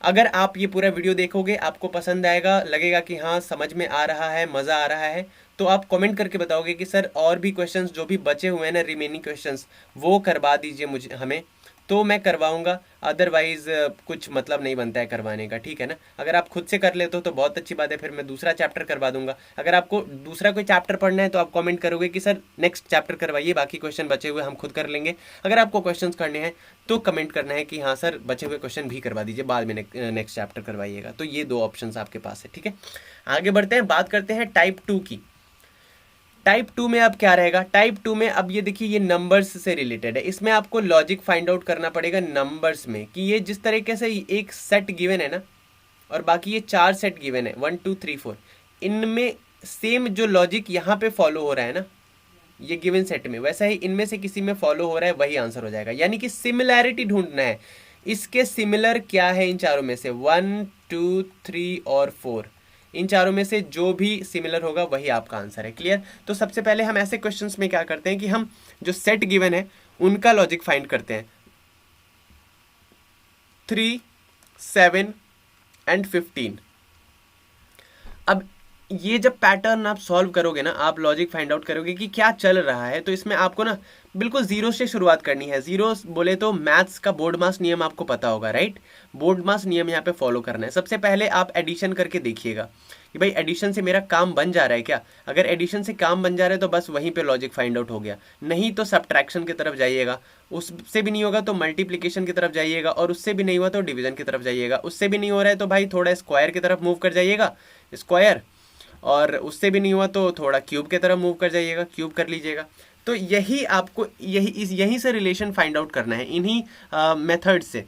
अगर आप ये पूरा वीडियो देखोगे, आपको पसंद आएगा, लगेगा कि हाँ समझ में आ रहा है, मज़ा आ रहा है, तो आप कमेंट करके बताओगे कि सर और भी क्वेश्चंस जो भी बचे हुए हैं ना, रिमेनिंग क्वेश्चंस, वो करवा दीजिए मुझे, हमें, तो मैं करवाऊंगा, अदरवाइज कुछ मतलब नहीं बनता है करवाने का, ठीक है ना। अगर आप खुद से कर लेते हो तो बहुत अच्छी बात है, फिर मैं दूसरा चैप्टर करवा दूंगा। अगर आपको दूसरा कोई चैप्टर पढ़ना है तो आप कमेंट करोगे कि सर नेक्स्ट चैप्टर करवाइए, बाकी क्वेश्चन बचे हुए हम खुद कर लेंगे। अगर आपको क्वेश्चन करने हैं तो कमेंट करना है कि हाँ सर बचे हुए क्वेश्चन भी करवा दीजिए, बाद में नेक्स्ट चैप्टर करवाइएगा। तो ये 2 ऑप्शन आपके पास है, ठीक है। आगे बढ़ते हैं, बात करते हैं टाइप 2 की। टाइप 2 में अब क्या रहेगा, टाइप 2 में अब ये देखिए, ये नंबर्स से रिलेटेड है, इसमें आपको लॉजिक फाइंड आउट करना पड़ेगा नंबर्स में, कि ये जिस तरीके से एक सेट गिवन है ना, और बाकी ये 4 सेट गिवन है, 1 2 3 4, इनमें सेम जो लॉजिक यहाँ पे फॉलो हो रहा है ना ये गिवन सेट में, वैसा ही इनमें से किसी में फॉलो हो रहा है, वही आंसर हो जाएगा। यानी कि सिमिलैरिटी ढूंढना है, इसके सिमिलर क्या है इन चारों में से, 1 2 3 और 4, इन चारों में से जो भी सिमिलर होगा वही आपका आंसर है। क्लियर। तो सबसे पहले हम ऐसे क्वेश्चंस में क्या करते हैं कि हम जो सेट गिवन है उनका लॉजिक फाइंड करते हैं, 3 7 एंड 15। अब ये जब पैटर्न आप सॉल्व करोगे ना, आप लॉजिक फाइंड आउट करोगे कि क्या चल रहा है, तो इसमें आपको ना बिल्कुल जीरो से शुरुआत करनी है। जीरो बोले तो मैथ्स का बोर्ड मास नियम आपको पता होगा, राइट? बोर्ड मास नियम यहाँ पे फॉलो करना है। सबसे पहले आप एडिशन करके देखिएगा कि भाई एडिशन से मेरा काम बन जा रहा है क्या। अगर एडिशन से काम बन जा रहा है तो बस वहीं पे लॉजिक फाइंड आउट हो गया। नहीं तो सब्ट्रैक्शन की तरफ जाइएगा, उससे भी नहीं होगा तो मल्टीप्लिकेशन की तरफ जाइएगा, और उससे भी नहीं हुआ तो डिवीजन की तरफ जाइएगा, उससे भी नहीं हो रहा है तो भाई थोड़ा स्क्वायर की तरफ मूव कर जाइएगा, स्क्वायर, और उससे भी नहीं हुआ तो थोड़ा क्यूब की तरफ मूव कर जाइएगा, क्यूब कर लीजिएगा। तो यही आपको यहीं से रिलेशन फाइंड आउट करना है, इन्हीं मेथड से,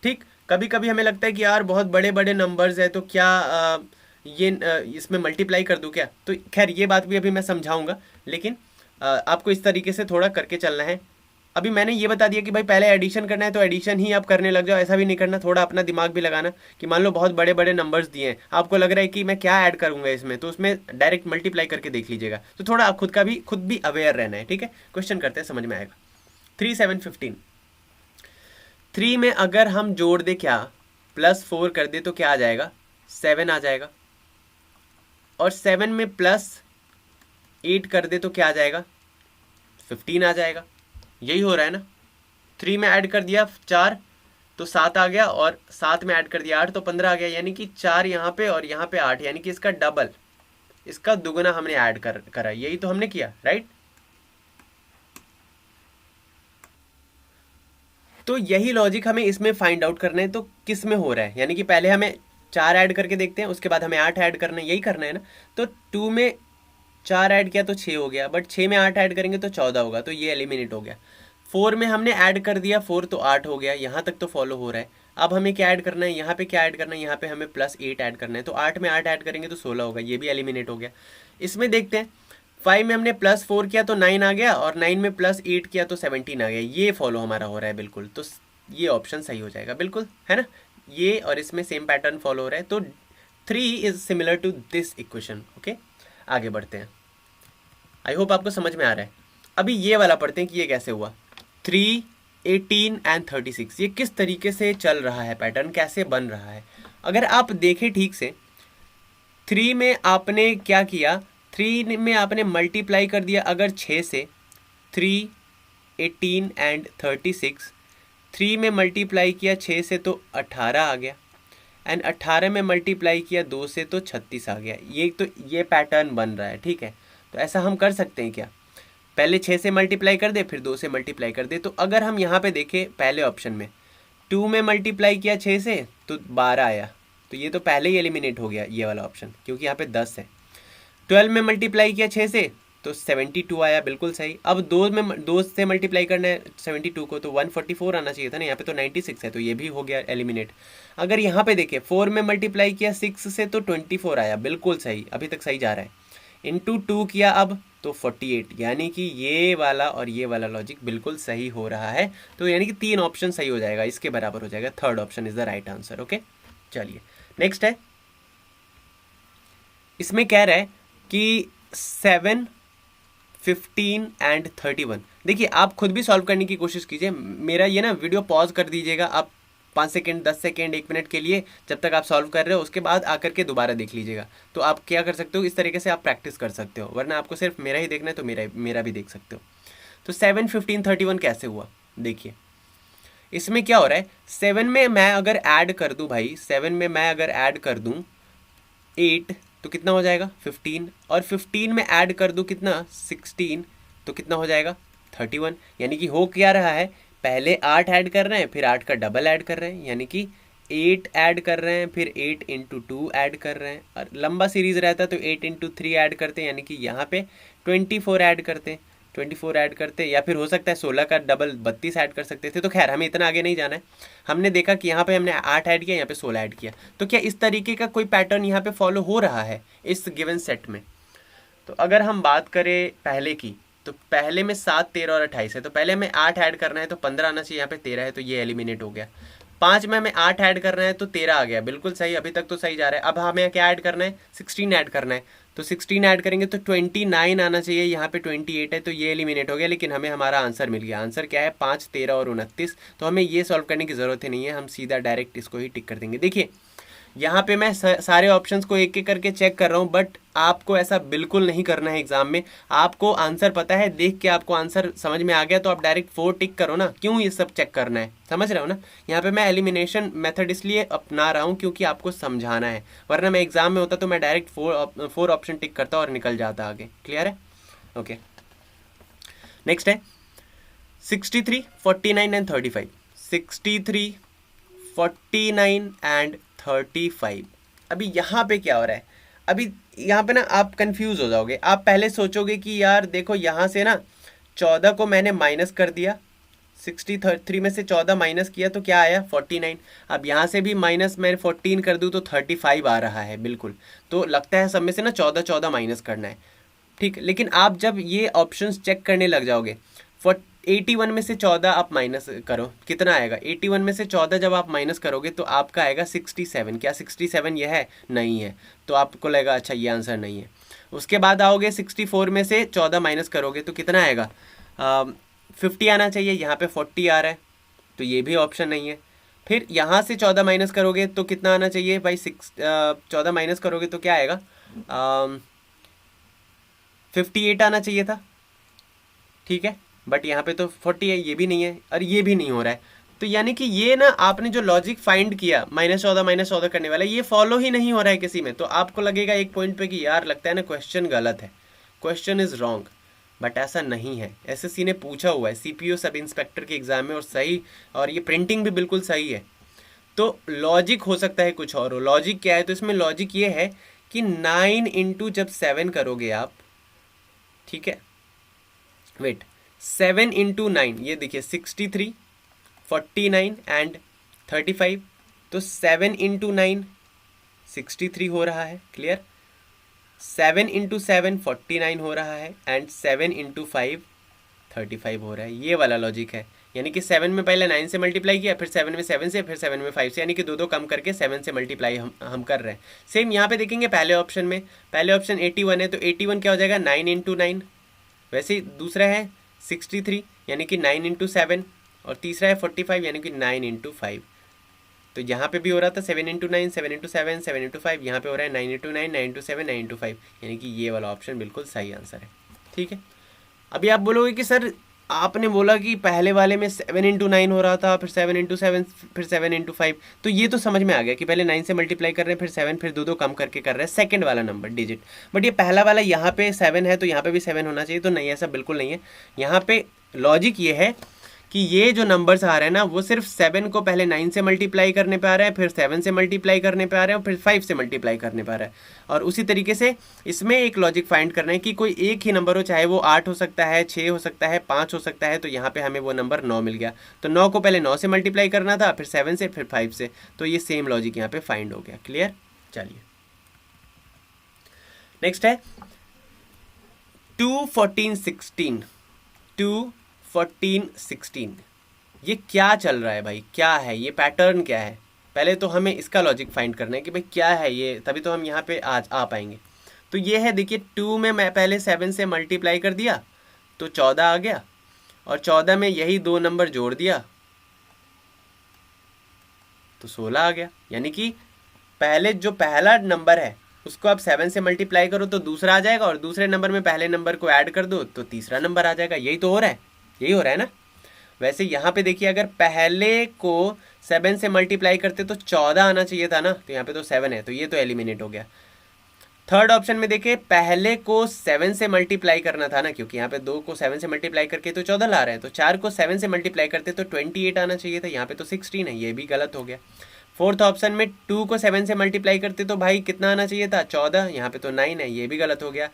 ठीक। कभी कभी हमें लगता है कि यार बहुत बड़े बड़े नंबर्स है तो क्या इसमें मल्टीप्लाई कर दूं क्या, तो खैर ये बात भी अभी मैं समझाऊंगा, लेकिन आपको इस तरीके से थोड़ा करके चलना है। अभी मैंने ये बता दिया कि भाई पहले एडिशन करना है तो एडिशन ही आप करने लग जाओ, ऐसा भी नहीं करना, थोड़ा अपना दिमाग भी लगाना कि मान लो बहुत बड़े बड़े नंबर्स दिए हैं, आपको लग रहा है कि मैं क्या ऐड करूंगा इसमें, तो उसमें डायरेक्ट मल्टीप्लाई करके देख लीजिएगा। तो थोड़ा आप खुद भी अवेयर रहना है, ठीक है। क्वेश्चन करते हैं, समझ में आएगा। 3 7 15, 3 में अगर हम जोड़ दे क्या, +4 कर दे तो क्या आ जाएगा, 7 आ जाएगा, और 7 में +8 कर दे तो क्या आ जाएगा, 15 आ जाएगा। यही हो रहा है ना। 3 में ऐड कर दिया 4 तो 7 आ गया, और 7 में ऐड कर दिया 8 तो 15 आ गया, यानी कि 4 यहाँ पे और यहाँ पे 8, यानी कि इसका डबल, इसका दुगना हमने ऐड करा। यही तो हमने किया, राइट? तो यही लॉजिक हमें इसमें फाइंड आउट करना है, तो किस में हो रहा है, यानी कि पहले हमें 4 ऐड करके देखते हैं, उसके बाद हमें 8 ऐड करना है, यही करना है ना। तो 2 में 4 ऐड किया तो 6 हो गया, बट 6 में 8 ऐड करेंगे तो 14 होगा, तो ये एलिमिनेट हो गया। 4 में हमने ऐड कर दिया 4 तो 8 हो गया, यहाँ तक तो फॉलो हो रहा है। अब हमें क्या ऐड करना है, यहाँ पे क्या ऐड करना है, यहाँ पे हमें +8 ऐड करना है, तो 8 में 8 ऐड करेंगे तो 16 होगा, ये भी एलिमिनेट हो गया। इसमें देखते हैं, 5 में हमने +4 किया तो 9 आ गया, और 9 में +8 किया तो 17 आ गया, ये फॉलो हमारा हो रहा है बिल्कुल, तो ये ऑप्शन सही हो जाएगा बिल्कुल, है ना। ये और इसमें सेम पैटर्न फॉलो हो रहा है, तो 3 is similar to this equation. Okay, आगे बढ़ते हैं। आई होप आपको समझ में आ रहा है। अभी ये वाला पढ़ते हैं कि ये कैसे हुआ। 3 18 एंड 36, ये किस तरीके से चल रहा है, पैटर्न कैसे बन रहा है। अगर आप देखें ठीक से, 3 में आपने क्या किया, 3 में आपने मल्टीप्लाई कर दिया अगर 6 से, 3 18 एंड 36, 3 में मल्टीप्लाई किया 6 से तो 18 आ गया, एंड 18 में मल्टीप्लाई किया 2 से तो 36 आ गया। ये पैटर्न बन रहा है, ठीक है। तो ऐसा हम कर सकते हैं क्या, पहले 6 से मल्टीप्लाई कर दे फिर 2 से मल्टीप्लाई कर दे। तो अगर हम यहाँ पे देखें पहले ऑप्शन में 2 में मल्टीप्लाई किया 6 से तो 12 आया, तो ये तो पहले ही एलिमिनेट हो गया ये वाला ऑप्शन, क्योंकि यहाँ पे 10 है। 12 में मल्टीप्लाई किया 6 से तो 72 आया, बिल्कुल सही। अब 2 से मल्टीप्लाई करना है 72 को, तो 144 आना चाहिए था ना, यहाँ पे तो 96 है, तो ये भी हो गया एलिमिनेट। अगर यहाँ पे देखें 4 में मल्टीप्लाई किया 6 से तो 24 आया, बिल्कुल सही, अभी तक सही जा रहा है। इंटू 2 किया अब तो 48, यानी कि ये वाला और ये वाला लॉजिक बिल्कुल सही हो रहा है। तो यानी कि 3 ऑप्शन सही हो जाएगा, इसके बराबर हो जाएगा, third option is the right answer. Okay, चलिए नेक्स्ट है। इसमें कह रहा है कि 7 15 एंड 31। देखिए आप खुद भी सॉल्व करने की कोशिश कीजिए, मेरा ये ना वीडियो पॉज कर दीजिएगा आप 5 सेकेंड 10 सेकेंड 1 मिनट के लिए, जब तक आप सॉल्व कर रहे हो, उसके बाद आकर के दोबारा देख लीजिएगा। तो आप क्या कर सकते हो, इस तरीके से आप प्रैक्टिस कर सकते हो, वरना आपको सिर्फ मेरा ही देखना है तो मेरा भी देख सकते हो। तो 7 15 31 कैसे हुआ, देखिए इसमें क्या हो रहा है। 7 में मैं अगर ऐड कर दूं भाई, 7 में मैं अगर ऐड कर दूं 8 तो कितना हो जाएगा 15, और 15 में ऐड कर दूं कितना 16 तो कितना हो जाएगा 31। यानी कि हो क्या रहा है, पहले 8 ऐड कर रहे हैं फिर 8 का डबल ऐड कर रहे हैं, यानी कि 8 ऐड कर रहे हैं फिर 8 इंटू 2 ऐड कर रहे हैं, और लंबा सीरीज रहता तो 8 इंटू 3 ऐड करते हैं, यानी कि यहाँ पे 24 ऐड करते हैं, 24 ऐड करते, या फिर हो सकता है 16 का डबल 32 ऐड कर सकते थे। तो खैर हमें इतना आगे नहीं जाना है, हमने देखा कि यहाँ पे हमने 8 ऐड किया, यहाँ पे 16 ऐड किया। तो क्या इस तरीके का कोई पैटर्न यहाँ पे फॉलो हो रहा है इस गिवन सेट में। तो अगर हम बात करें पहले की, तो पहले में 7 13 और 28 है, तो पहले हमें 8 ऐड करना है तो 15 आना चाहिए, यहाँ पे 13 है तो ये एलिमिनेट हो गया। 5 में हमें 8 ऐड करना है तो 13 आ गया, बिल्कुल सही, अभी तक तो सही जा रहा है। अब हमें क्या ऐड करना है 16 ऐड करना है, तो 16 ऐड करेंगे तो 29 आना चाहिए, यहाँ पे 28 है तो ये एलिमिनेट हो गया। लेकिन हमें हमारा आंसर मिल गया, आंसर क्या है 5 13 और 29। तो हमें ये सॉल्व करने की ज़रूरत ही नहीं है, हम सीधा डायरेक्ट इसको ही टिक कर देंगे। देखिए यहाँ पे मैं सारे ऑप्शंस को एक एक करके चेक कर रहा हूँ, बट आपको ऐसा बिल्कुल नहीं करना है एग्जाम में। आपको आंसर पता है, देख के आपको आंसर समझ में आ गया तो आप डायरेक्ट 4 टिक करो ना, क्यों ये सब चेक करना है, समझ रहे हो ना। यहाँ पे मैं एलिमिनेशन मेथड इसलिए अपना रहा हूँ क्योंकि आपको समझाना है, वरना मैं एग्जाम में होता तो मैं डायरेक्ट 4 ऑप्शन टिक करता और निकल जाता आगे। क्लियर है? ओके, नेक्स्ट है 63, 49 एंड 35। 63, 49 एंड 35। अभी यहाँ पे क्या हो रहा है, अभी यहाँ पे ना आप कंफ्यूज हो जाओगे। आप पहले सोचोगे कि यार देखो यहाँ से ना 14 को मैंने माइनस कर दिया, 63 में से 14 माइनस किया तो क्या आया 49। अब यहाँ से भी माइनस मैं 14 कर दूँ तो 35 आ रहा है बिल्कुल। तो लगता है सब में से ना 14 14 माइनस करना है, ठीक। लेकिन आप जब ये ऑप्शंस चेक करने लग जाओगे, 81 में से 14 आप माइनस करो, कितना आएगा 81 में से 14 जब आप माइनस करोगे तो आपका आएगा 67। क्या 67 ये है? नहीं है। तो आपको लगेगा अच्छा ये आंसर नहीं है। उसके बाद आओगे 64 में से 14 माइनस करोगे तो कितना आएगा 50 आना चाहिए, यहाँ पे 40 आ रहा है तो ये भी ऑप्शन नहीं है। फिर यहाँ से 14 माइनस करोगे तो कितना आना चाहिए भाई 14 माइनस करोगे तो क्या आएगा 58 आना चाहिए था, ठीक है। बट यहाँ पे तो 40 है, ये भी नहीं है और ये भी नहीं हो रहा है। तो यानी कि ये ना आपने जो लॉजिक फाइंड किया -14 करने वाला, ये फॉलो ही नहीं हो रहा है किसी में। तो आपको लगेगा एक पॉइंट पे कि यार लगता है ना क्वेश्चन गलत है, क्वेश्चन इज रॉन्ग। बट ऐसा नहीं है, एसएससी ने पूछा हुआ है सीपीओ सब इंस्पेक्टर के एग्जाम में और सही, और ये प्रिंटिंग भी बिल्कुल सही है। तो लॉजिक हो सकता है कुछ और हो। लॉजिक क्या है? तो इसमें लॉजिक ये है कि 9 इंटू जब 7 करोगे आप, ठीक है, वेट 7 इंटू 9, ये देखिए 63, 49 एंड 35। तो 7 इंटू 9 63 हो रहा है, क्लियर। 7 इंटू 7 49 हो रहा है एंड 7 इंटू 5 35 हो रहा है। ये वाला लॉजिक है। यानी कि 7 में पहले 9 से मल्टीप्लाई किया, फिर 7 में 7 से, फिर 7 में 5 से, यानी कि दो कम करके 7 से मल्टीप्लाई हम कर रहे हैं। सेम यहाँ पे देखेंगे पहले ऑप्शन में, पहले ऑप्शन 81 है तो 81 क्या हो जाएगा 9 इंटू 9। वैसे ही दूसरा है 63 यानी कि 9 इंटू 7, और तीसरा है 45 यानी कि 9 इंटू 5। तो यहाँ पे भी हो रहा था 7 इंटू 9, 7 इंटू 7, 7 इंटू 5, यहाँ पे हो रहा है 9 इंटू 9, 9 इंटू 7, 9 इंटू 5, यानी कि ये वाला ऑप्शन बिल्कुल सही आंसर है, ठीक है। अभी आप बोलोगे कि सर आपने बोला कि पहले वाले में 7 इंटू 9 हो रहा था, फिर 7 इंटू 7, फिर 7 इंटू 5, तो ये तो समझ में आ गया कि पहले 9 से मल्टीप्लाई कर रहे हैं, फिर 7, फिर दो कम करके कर रहे हैं सेकंड वाला नंबर डिजिट। बट ये पहला वाला यहाँ पे 7 है तो यहाँ पे भी 7 होना चाहिए, तो नहीं, ऐसा बिल्कुल नहीं है। यहाँ पे लॉजिक ये है कि ये जो नंबर्स आ रहे हैं ना, वो सिर्फ 7 को पहले 9 से मल्टीप्लाई करने पे आ रहा है, फिर 7 से मल्टीप्लाई करने पे आ रहा है, और फिर 5 से मल्टीप्लाई करने पे आ रहा है। और उसी तरीके से इसमें एक लॉजिक फाइंड करना है कि कोई एक ही नंबर हो, चाहे वो 8 हो सकता है, 6 हो सकता है, 5 हो सकता है। तो यहाँ पे हमें वो नंबर 9 मिल गया, तो 9 को पहले 9 से मल्टीप्लाई करना था, फिर 7 से, फिर 5 से। तो ये सेम लॉजिक यहाँ पे फाइंड हो गया, क्लियर। चलिए नेक्स्ट है 2, 14, 16। 2, 14, 16 ये क्या चल रहा है भाई, क्या है ये पैटर्न, क्या है? पहले तो हमें इसका लॉजिक फाइंड करना है कि भाई क्या है ये, तभी तो हम यहाँ पे आज आ पाएंगे। तो ये है, देखिए 2 में मैं पहले 7 से मल्टीप्लाई कर दिया तो 14 आ गया, और 14 में यही दो नंबर जोड़ दिया तो 16 आ गया। यानी कि पहले जो पहला नंबर है उसको आप 7 से मल्टीप्लाई करो तो दूसरा आ जाएगा, और दूसरे नंबर में पहले नंबर को ऐड कर दो तो तीसरा नंबर आ जाएगा। यही तो हो रहा है, यही हो रहा है ना। वैसे यहाँ पे देखिए, अगर पहले को 7 से मल्टीप्लाई करते तो 14 आना चाहिए था ना, तो यहाँ पे तो 7 है, तो ये तो एलिमिनेट हो गया। थर्ड ऑप्शन में देखिए, पहले को 7 से मल्टीप्लाई करना था ना, क्योंकि यहाँ पे 2 को 7 से मल्टीप्लाई करके तो 14 ला रहे हैं, तो 4 को 7 से मल्टीप्लाई करते तो 28 आना चाहिए था, यहाँ पे तो 16 है, ये भी गलत हो गया। फोर्थ ऑप्शन में 2 को 7 से मल्टीप्लाई करते तो भाई कितना आना चाहिए था 14, यहाँ पे तो 9 है, ये भी गलत हो गया।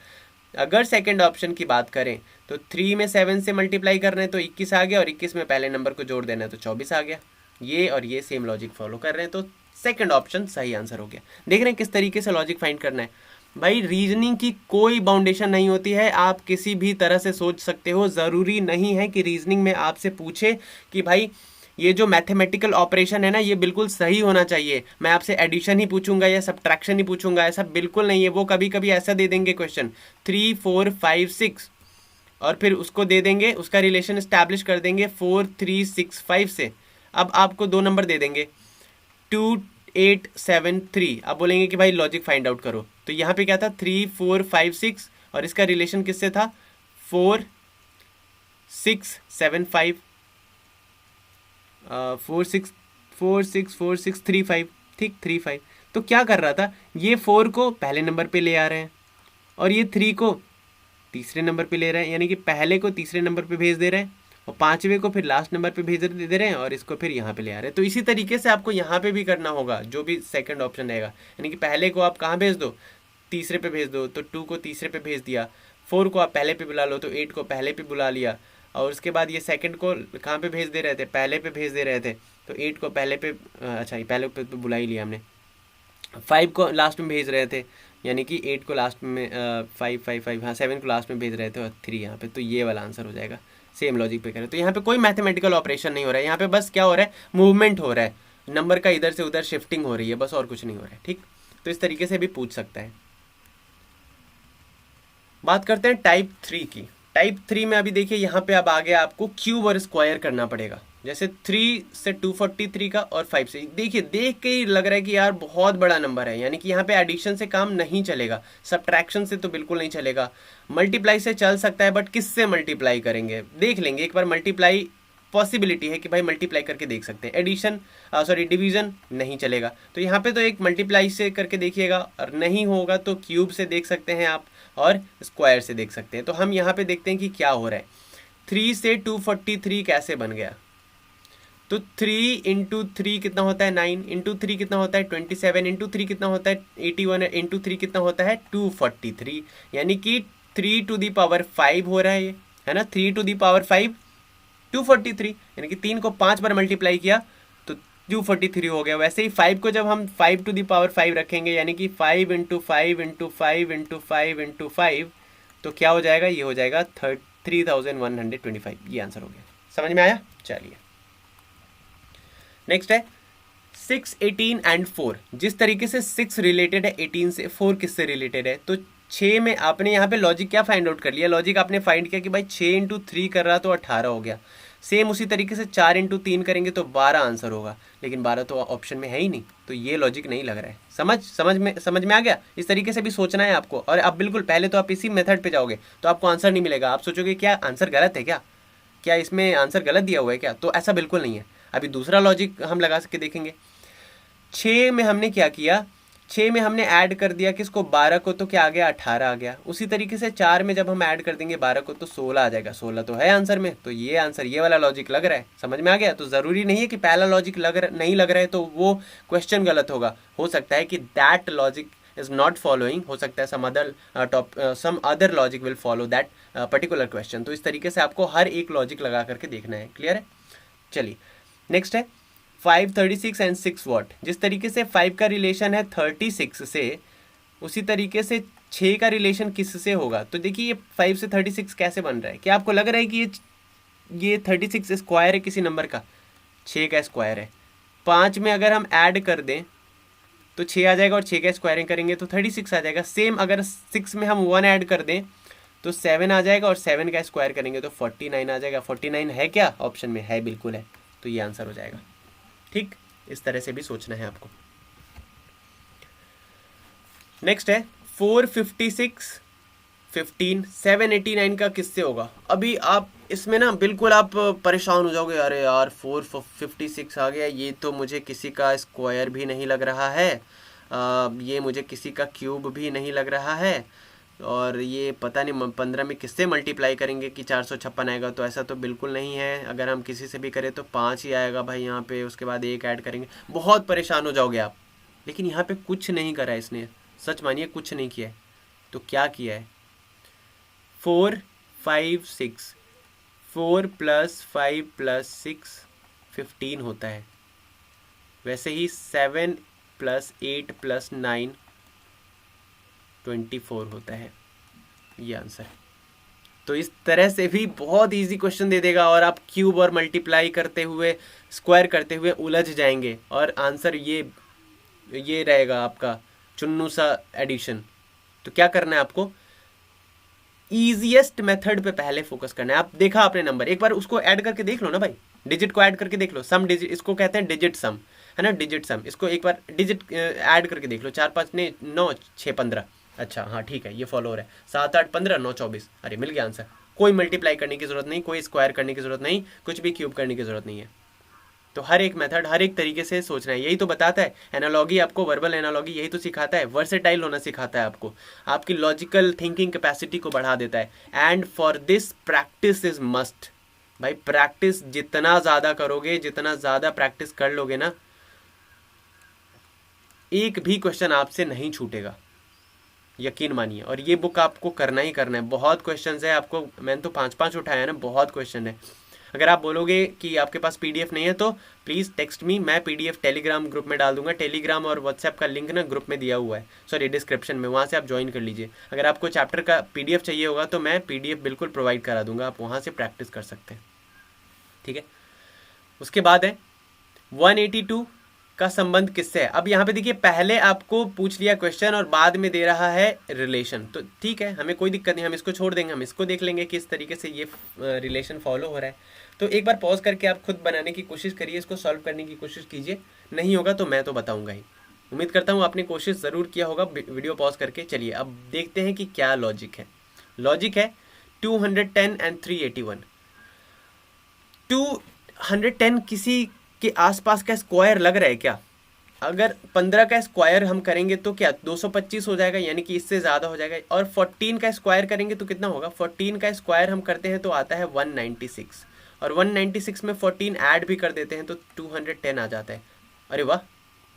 अगर सेकंड ऑप्शन की बात करें तो 3 में 7 से मल्टीप्लाई करना है तो 21 आ गया, और 21 में पहले नंबर को जोड़ देना है तो 24 आ गया। ये और ये सेम लॉजिक फॉलो कर रहे हैं, तो सेकंड ऑप्शन सही आंसर हो गया। देख रहे हैं किस तरीके से लॉजिक फाइंड करना है भाई। रीजनिंग की कोई बाउंडेशन नहीं होती है, आप किसी भी तरह से सोच सकते हो। ज़रूरी नहीं है कि रीजनिंग में आपसे पूछे कि भाई ये जो मैथमेटिकल ऑपरेशन है ना, ये बिल्कुल सही होना चाहिए, मैं आपसे एडिशन ही पूछूंगा या सब्ट्रैक्शन ही पूछूंगा, ऐसा बिल्कुल नहीं है। वो कभी कभी ऐसा दे देंगे क्वेश्चन 3, 4, 5, 6, और फिर उसको दे देंगे, उसका रिलेशन इस्टेब्लिश कर देंगे 4, 3, 6, 5 से। अब आपको दो नंबर दे देंगे 2, 873। अब बोलेंगे कि भाई लॉजिक फाइंड आउट करो, तो यहाँ पे क्या था 3 4 5 6 और इसका रिलेशन किससे था 4 6 7 5 4 6 4 6 4 6 3 5, ठीक 3 5। तो क्या कर रहा था, ये 4 को पहले नंबर पे ले आ रहे हैं और ये 3 को तीसरे नंबर पे ले रहे हैं, यानी कि पहले को तीसरे नंबर पे भेज दे रहे हैं और पांचवे को फिर लास्ट नंबर पे भेज दे रहे हैं और इसको फिर यहाँ पे ले आ रहे हैं। तो इसी तरीके से आपको यहाँ पे भी करना होगा, जो भी सेकंड ऑप्शन रहेगा, यानी कि पहले को आप कहाँ भेज दो, तीसरे पे भेज दो, तो 2 को तीसरे पे भेज दिया, 4 को आप पहले पे बुला लो तो 8 को पहले पे बुला लिया, और उसके बाद ये सेकंड को कहाँ पे भेज दे रहे थे, पहले पे भेज दे रहे थे, तो 8 को पहले पे, अच्छा ये पहले पे बुला ही लिया हमने, 5 को लास्ट में भेज रहे थे, यानी कि 8 को लास्ट में 5 5 5, हाँ 7 को लास्ट में भेज रहे थे और 3 यहाँ पे, तो ये वाला आंसर हो जाएगा। सेम लॉजिक पे करें तो यहाँ पे कोई मैथमेटिकल ऑपरेशन नहीं हो रहा है, यहाँ पे बस क्या हो रहा है, मूवमेंट हो रहा है, नंबर का इधर से उधर शिफ्टिंग हो रही है, बस और कुछ नहीं हो रहा है, ठीक। तो इस तरीके से भी पूछ सकता है। बात करते हैं टाइप 3 की। टाइप 3 में अभी देखिए यहाँ पे अब आगे आपको क्यूब और स्क्वायर करना पड़ेगा, जैसे 3 से 243 का और 5 से, देखिए देख के ही लग रहा है कि यार बहुत बड़ा नंबर है, यानी कि यहाँ पे एडिशन से काम नहीं चलेगा, सब्ट्रैक्शन से तो बिल्कुल नहीं चलेगा, मल्टीप्लाई से चल सकता है बट किससे मल्टीप्लाई करेंगे देख लेंगे एक बार, मल्टीप्लाई पॉसिबिलिटी है कि भाई मल्टीप्लाई करके देख सकते हैं, एडिशन डिवीजन नहीं चलेगा, तो यहाँ पे तो एक मल्टीप्लाई से करके देखिएगा, और नहीं होगा तो क्यूब से देख सकते हैं आप और स्क्वायर से देख सकते हैं। तो हम यहाँ पे देखते हैं कि क्या हो रहा है, 3 से 243 कैसे बन गया, तो 3 इंटू 3 कितना होता है 9, इंटू 3 कितना होता है 27, इंटू 3 कितना होता है 81, इंटू 3 कितना होता है 243, यानी कि 3 टू दी पावर 5 हो रहा है ये, है ना, 3 टू दी पावर 5 243, यानी कि 3 को 5 बार मल्टीप्लाई किया तो 243 हो गया। वैसे ही 5 को जब हम 5 टू दी पावर 5 रखेंगे, यानी कि 5 इंटू 5 इंटू 5 इंटू 5 इंटू 5, तो क्या हो जाएगा, ये हो जाएगा 3125, ये आंसर हो गया। समझ में आया, चलिए नेक्स्ट है 6 18 एंड 4। जिस तरीके से 6 रिलेटेड है 18 से, 4 किससे रिलेटेड है, तो 6 में आपने यहाँ पे लॉजिक क्या फाइंड आउट कर लिया, लॉजिक आपने फाइंड किया कि भाई 6 इंटू 3 कर रहा तो 18 हो गया, सेम उसी तरीके से 4 इंटू 3 करेंगे तो 12 आंसर होगा, लेकिन 12 तो ऑप्शन में है ही नहीं, तो ये लॉजिक नहीं लग रहा है। समझ में आ गया, इस तरीके से भी सोचना है आपको, और अब बिल्कुल पहले तो आप इसी मेथड पे जाओगे तो आपको आंसर नहीं मिलेगा, आप सोचोगे क्या आंसर गलत है, क्या इसमें आंसर गलत दिया हुआ है क्या, तो ऐसा बिल्कुल नहीं है। अभी दूसरा लॉजिक हम लगा के देखेंगे। 6 में हमने क्या किया, 6 में हमने ऐड कर दिया किसको, 12 को, तो क्या आ गया 18 आ गया। उसी तरीके से 4 में जब हम ऐड कर देंगे 12 को तो 16 आ जाएगा, 16 तो है आंसर में, तो ये आंसर, ये वाला लॉजिक लग रहा है। समझ में आ गया, तो ज़रूरी नहीं है कि पहला लॉजिक नहीं लग रहा है तो वो क्वेश्चन गलत होगा, हो सकता है कि that logic is not following, हो सकता है some other logic will follow that particular question. तो इस तरीके से आपको हर एक लॉजिक लगा करके देखना है, क्लियर है। चलिए नेक्स्ट है 5 36 एंड 6 वॉट। जिस तरीके से 5 का रिलेशन है 36 से, उसी तरीके से 6 का रिलेशन किससे होगा, तो देखिए ये 5 से 36 कैसे बन रहा है, क्या आपको लग रहा है कि ये 36 स्क्वायर है किसी नंबर का, 6 का स्क्वायर है। 5 में अगर हम ऐड कर दें तो 6 आ जाएगा और 6 का स्क्वायरिंग करेंगे तो 36 आ जाएगा। सेम अगर 6 में हम 1 ऐड कर दें तो 7 आ जाएगा और 7 का स्क्वायर करेंगे तो 49 आ जाएगा। 49 है क्या, ऑप्शन में है, बिल्कुल है, तो ये आंसर हो जाएगा। ठीक, इस तरह से भी सोचना है आपको। नेक्स्ट है 4 56 15 789 का किससे होगा। अभी आप इसमें ना बिल्कुल आप परेशान हो जाओगे, अरे यार 456 आ गया, ये तो मुझे किसी का स्क्वायर भी नहीं लग रहा है, ये मुझे किसी का क्यूब भी नहीं लग रहा है, और ये पता नहीं 15 में किससे मल्टीप्लाई करेंगे कि 456 आएगा, तो ऐसा तो बिल्कुल नहीं है। अगर हम किसी से भी करें तो 5 ही आएगा भाई यहाँ पे, उसके बाद 1 ऐड करेंगे, बहुत परेशान हो जाओगे आप। लेकिन यहाँ पे कुछ नहीं करा है इसने, सच मानिए कुछ नहीं किया है। तो क्या किया है, 4 5 6, 4 + 5 + 6 15 होता है। वैसे ही 7 + 8 + 9 24 होता है, ये आंसर। तो इस तरह से भी बहुत इजी क्वेश्चन दे देगा और आप क्यूब और मल्टीप्लाई करते हुए, स्क्वायर करते हुए उलझ जाएंगे, और आंसर ये रहेगा आपका चुन्नू सा एडिशन। तो क्या करना है आपको, ईजीएस्ट मेथड पे पहले फोकस करना है। आप देखा आपने नंबर, एक बार उसको ऐड करके देख लो ना भाई, डिजिट को ऐड करके देख लो, सम डिजिट, इसको कहते हैं डिजिट सम, है ना, डिजिट सम। इसको एक बार डिजिट ऐड करके देख लो, 4 5 ने 9 6 15। अच्छा हाँ ठीक है, ये फॉलो हो रहा है। 7 8 15 9 24। अरे मिल गया आंसर। कोई मल्टीप्लाई करने की जरूरत नहीं, कोई स्क्वायर करने की जरूरत नहीं, कुछ भी क्यूब करने की जरूरत नहीं है। तो हर एक मेथड, हर एक तरीके से सोचना है। यही तो बताता है एनालॉगी, आपको वर्बल एनालॉगी यही तो सिखाता है, वर्सेटाइल होना सिखाता है आपको, आपकी लॉजिकल थिंकिंग कैपेसिटी को बढ़ा देता है। And for this practice is must. भाई प्रैक्टिस जितना ज़्यादा करोगे, जितना ज़्यादा प्रैक्टिस कर लोगे ना, एक भी क्वेश्चन आपसे नहीं छूटेगा, यकीन मानिए। और ये बुक आपको करना ही करना है। बहुत क्वेश्चंस है आपको, मैंने तो 5 उठाया है ना, बहुत क्वेश्चन है। अगर आप बोलोगे कि आपके पास पीडीएफ नहीं है तो प्लीज़ टेक्स्ट मी, मैं पीडीएफ टेलीग्राम ग्रुप में डाल दूंगा। टेलीग्राम और व्हाट्सएप का लिंक ना ग्रुप में दिया हुआ है, सॉरी डिस्क्रिप्शन में, वहाँ से आप ज्वाइन कर लीजिए। अगर आपको चैप्टर का पीडीएफ चाहिए होगा तो मैं पीडीएफ बिल्कुल प्रोवाइड करा दूंगा, आप वहाँ से प्रैक्टिस कर सकते हैं, ठीक है। उसके बाद है 182 का संबंध किससे है। अब यहाँ पे देखिए, पहले आपको पूछ लिया क्वेश्चन और बाद में दे रहा है रिलेशन, तो ठीक है, हमें कोई दिक्कत नहीं, हम इसको छोड़ देंगे, हम इसको देख लेंगे किस तरीके से ये रिलेशन फॉलो हो रहा है। तो एक बार पॉज करके आप खुद बनाने की कोशिश करिए, इसको सॉल्व करने की कोशिश कीजिए। नहीं होगा तो मैं तो बताऊंगा ही। उम्मीद करता हूँ आपने कोशिश ज़रूर किया होगा वीडियो पॉज करके। चलिए अब देखते हैं कि क्या लॉजिक है। लॉजिक है 210 एंड 381। 210 किसी के आसपास का स्क्वायर लग रहा है क्या? अगर 15 का स्क्वायर हम करेंगे तो क्या 225 हो जाएगा, यानी कि इससे ज़्यादा हो जाएगा। और 14 का स्क्वायर करेंगे तो कितना होगा? 14 का स्क्वायर हम करते हैं तो आता है 196, और 196 में 14 ऐड भी कर देते हैं तो 210 आ जाता है। अरे वाह,